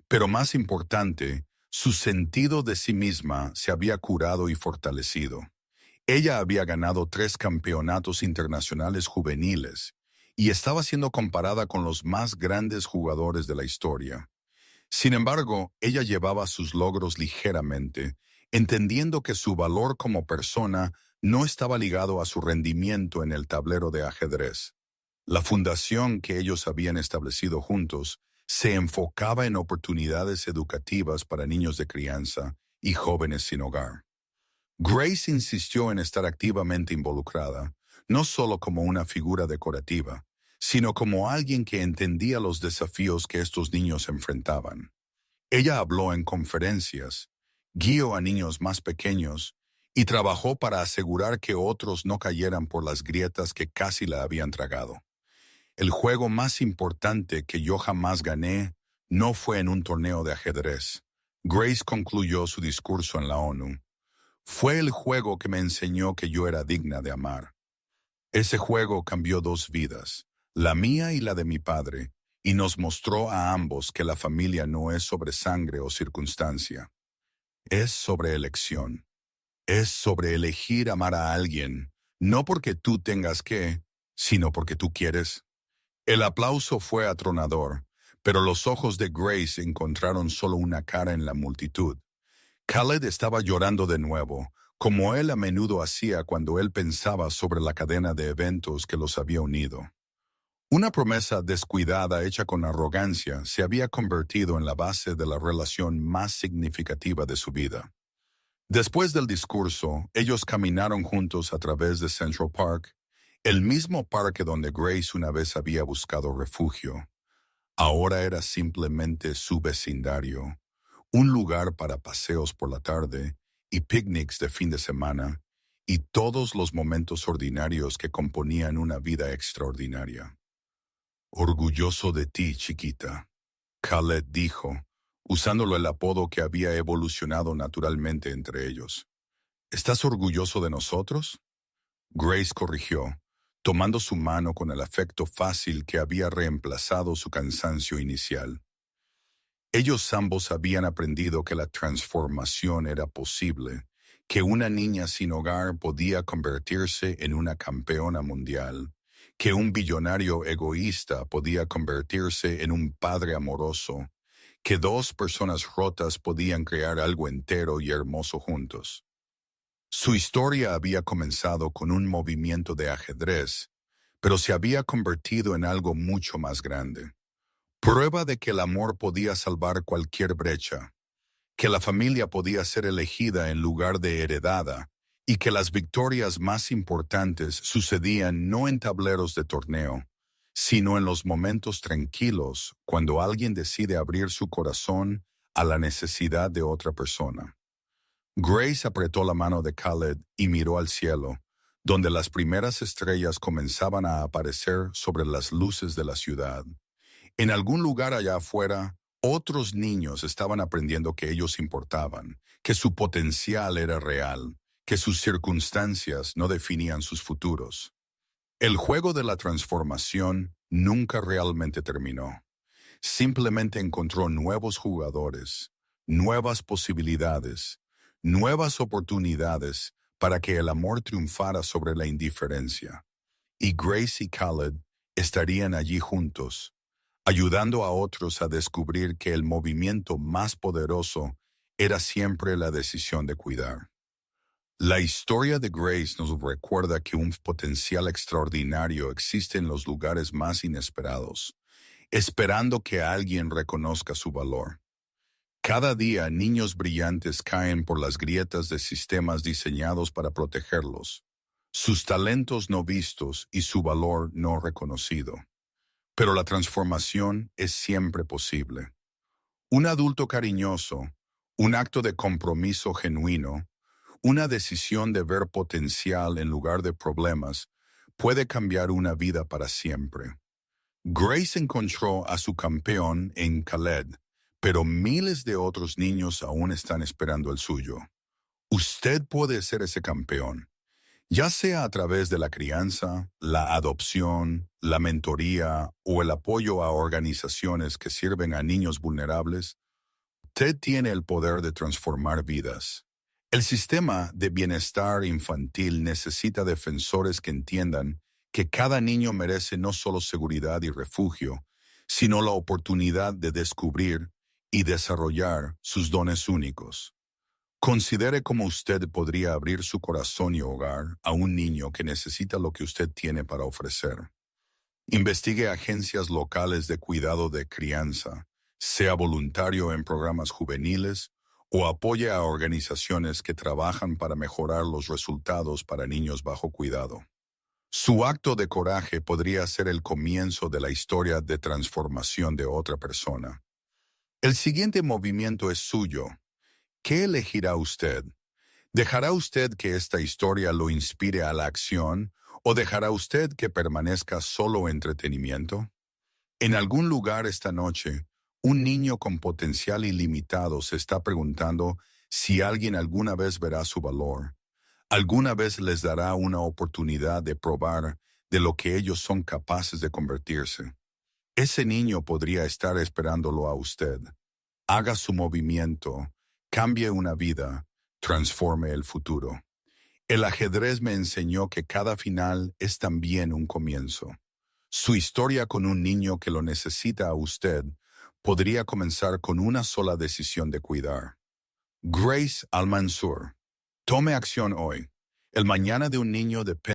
pero más importante, su sentido de sí misma se había curado y fortalecido. Ella había ganado 3 campeonatos internacionales juveniles y estaba siendo comparada con los más grandes jugadores de la historia. Sin embargo, ella llevaba sus logros ligeramente, entendiendo que su valor como persona no estaba ligado a su rendimiento en el tablero de ajedrez. La fundación que ellos habían establecido juntos se enfocaba en oportunidades educativas para niños de crianza y jóvenes sin hogar. Grace insistió en estar activamente involucrada, no solo como una figura decorativa, sino como alguien que entendía los desafíos que estos niños enfrentaban. Ella habló en conferencias, guió a niños más pequeños y trabajó para asegurar que otros no cayeran por las grietas que casi la habían tragado. El juego más importante que yo jamás gané no fue en un torneo de ajedrez. Grace concluyó su discurso en la ONU. Fue el juego que me enseñó que yo era digna de amar. Ese juego cambió dos vidas, la mía y la de mi padre, y nos mostró a ambos que la familia no es sobre sangre o circunstancia. Es sobre elección. Es sobre elegir amar a alguien, no porque tú tengas que, sino porque tú quieres. El aplauso fue atronador, pero los ojos de Grace encontraron solo una cara en la multitud. Khaled estaba llorando de nuevo, como él a menudo hacía cuando él pensaba sobre la cadena de eventos que los había unido. Una promesa descuidada hecha con arrogancia se había convertido en la base de la relación más significativa de su vida. Después del discurso, ellos caminaron juntos a través de Central Park, el mismo parque donde Grace una vez había buscado refugio. Ahora era simplemente su vecindario, un lugar para paseos por la tarde y picnics de fin de semana, y todos los momentos ordinarios que componían una vida extraordinaria. Orgulloso de ti, chiquita, Khaled dijo, usándolo el apodo que había evolucionado naturalmente entre ellos. ¿Estás orgulloso de nosotros? Grace corrigió, tomando su mano con el afecto fácil que había reemplazado su cansancio inicial. Ellos ambos habían aprendido que la transformación era posible, que una niña sin hogar podía convertirse en una campeona mundial, que un billonario egoísta podía convertirse en un padre amoroso, que dos personas rotas podían crear algo entero y hermoso juntos. Su historia había comenzado con un movimiento de ajedrez, pero se había convertido en algo mucho más grande. Prueba de que el amor podía salvar cualquier brecha, que la familia podía ser elegida en lugar de heredada, y que las victorias más importantes sucedían no en tableros de torneo, sino en los momentos tranquilos cuando alguien decide abrir su corazón a la necesidad de otra persona. Grace apretó la mano de Khaled y miró al cielo, donde las primeras estrellas comenzaban a aparecer sobre las luces de la ciudad. En algún lugar allá afuera, otros niños estaban aprendiendo que ellos importaban, que su potencial era real, que sus circunstancias no definían sus futuros. El juego de la transformación nunca realmente terminó. Simplemente encontró nuevos jugadores, nuevas posibilidades, nuevas oportunidades para que el amor triunfara sobre la indiferencia. Y Grace y Khaled estarían allí juntos, ayudando a otros a descubrir que el movimiento más poderoso era siempre la decisión de cuidar. La historia de Grace nos recuerda que un potencial extraordinario existe en los lugares más inesperados, esperando que alguien reconozca su valor. Cada día niños brillantes caen por las grietas de sistemas diseñados para protegerlos, sus talentos no vistos y su valor no reconocido. Pero la transformación es siempre posible. Un adulto cariñoso, un acto de compromiso genuino, una decisión de ver potencial en lugar de problemas, puede cambiar una vida para siempre. Grace encontró a su campeón en Khaled, pero miles de otros niños aún están esperando el suyo. Usted puede ser ese campeón, ya sea a través de la crianza, la adopción, la mentoría o el apoyo a organizaciones que sirven a niños vulnerables. Usted tiene el poder de transformar vidas. El sistema de bienestar infantil necesita defensores que entiendan que cada niño merece no solo seguridad y refugio, sino la oportunidad de descubrir y desarrollar sus dones únicos. Considere cómo usted podría abrir su corazón y hogar a un niño que necesita lo que usted tiene para ofrecer. Investigue agencias locales de cuidado de crianza, sea voluntario en programas juveniles o apoye a organizaciones que trabajan para mejorar los resultados para niños bajo cuidado. Su acto de coraje podría ser el comienzo de la historia de transformación de otra persona. El siguiente movimiento es suyo. ¿Qué elegirá usted? ¿Dejará usted que esta historia lo inspire a la acción o dejará usted que permanezca solo entretenimiento? En algún lugar esta noche, un niño con potencial ilimitado se está preguntando si alguien alguna vez verá su valor. Alguna vez les dará una oportunidad de probar de lo que ellos son capaces de convertirse. Ese niño podría estar esperándolo a usted. Haga su movimiento, cambie una vida, transforme el futuro. El ajedrez me enseñó que cada final es también un comienzo. Su historia con un niño que lo necesita a usted podría comenzar con una sola decisión de cuidar. Grace Al-Mansur. Tome acción hoy. El mañana de un niño depende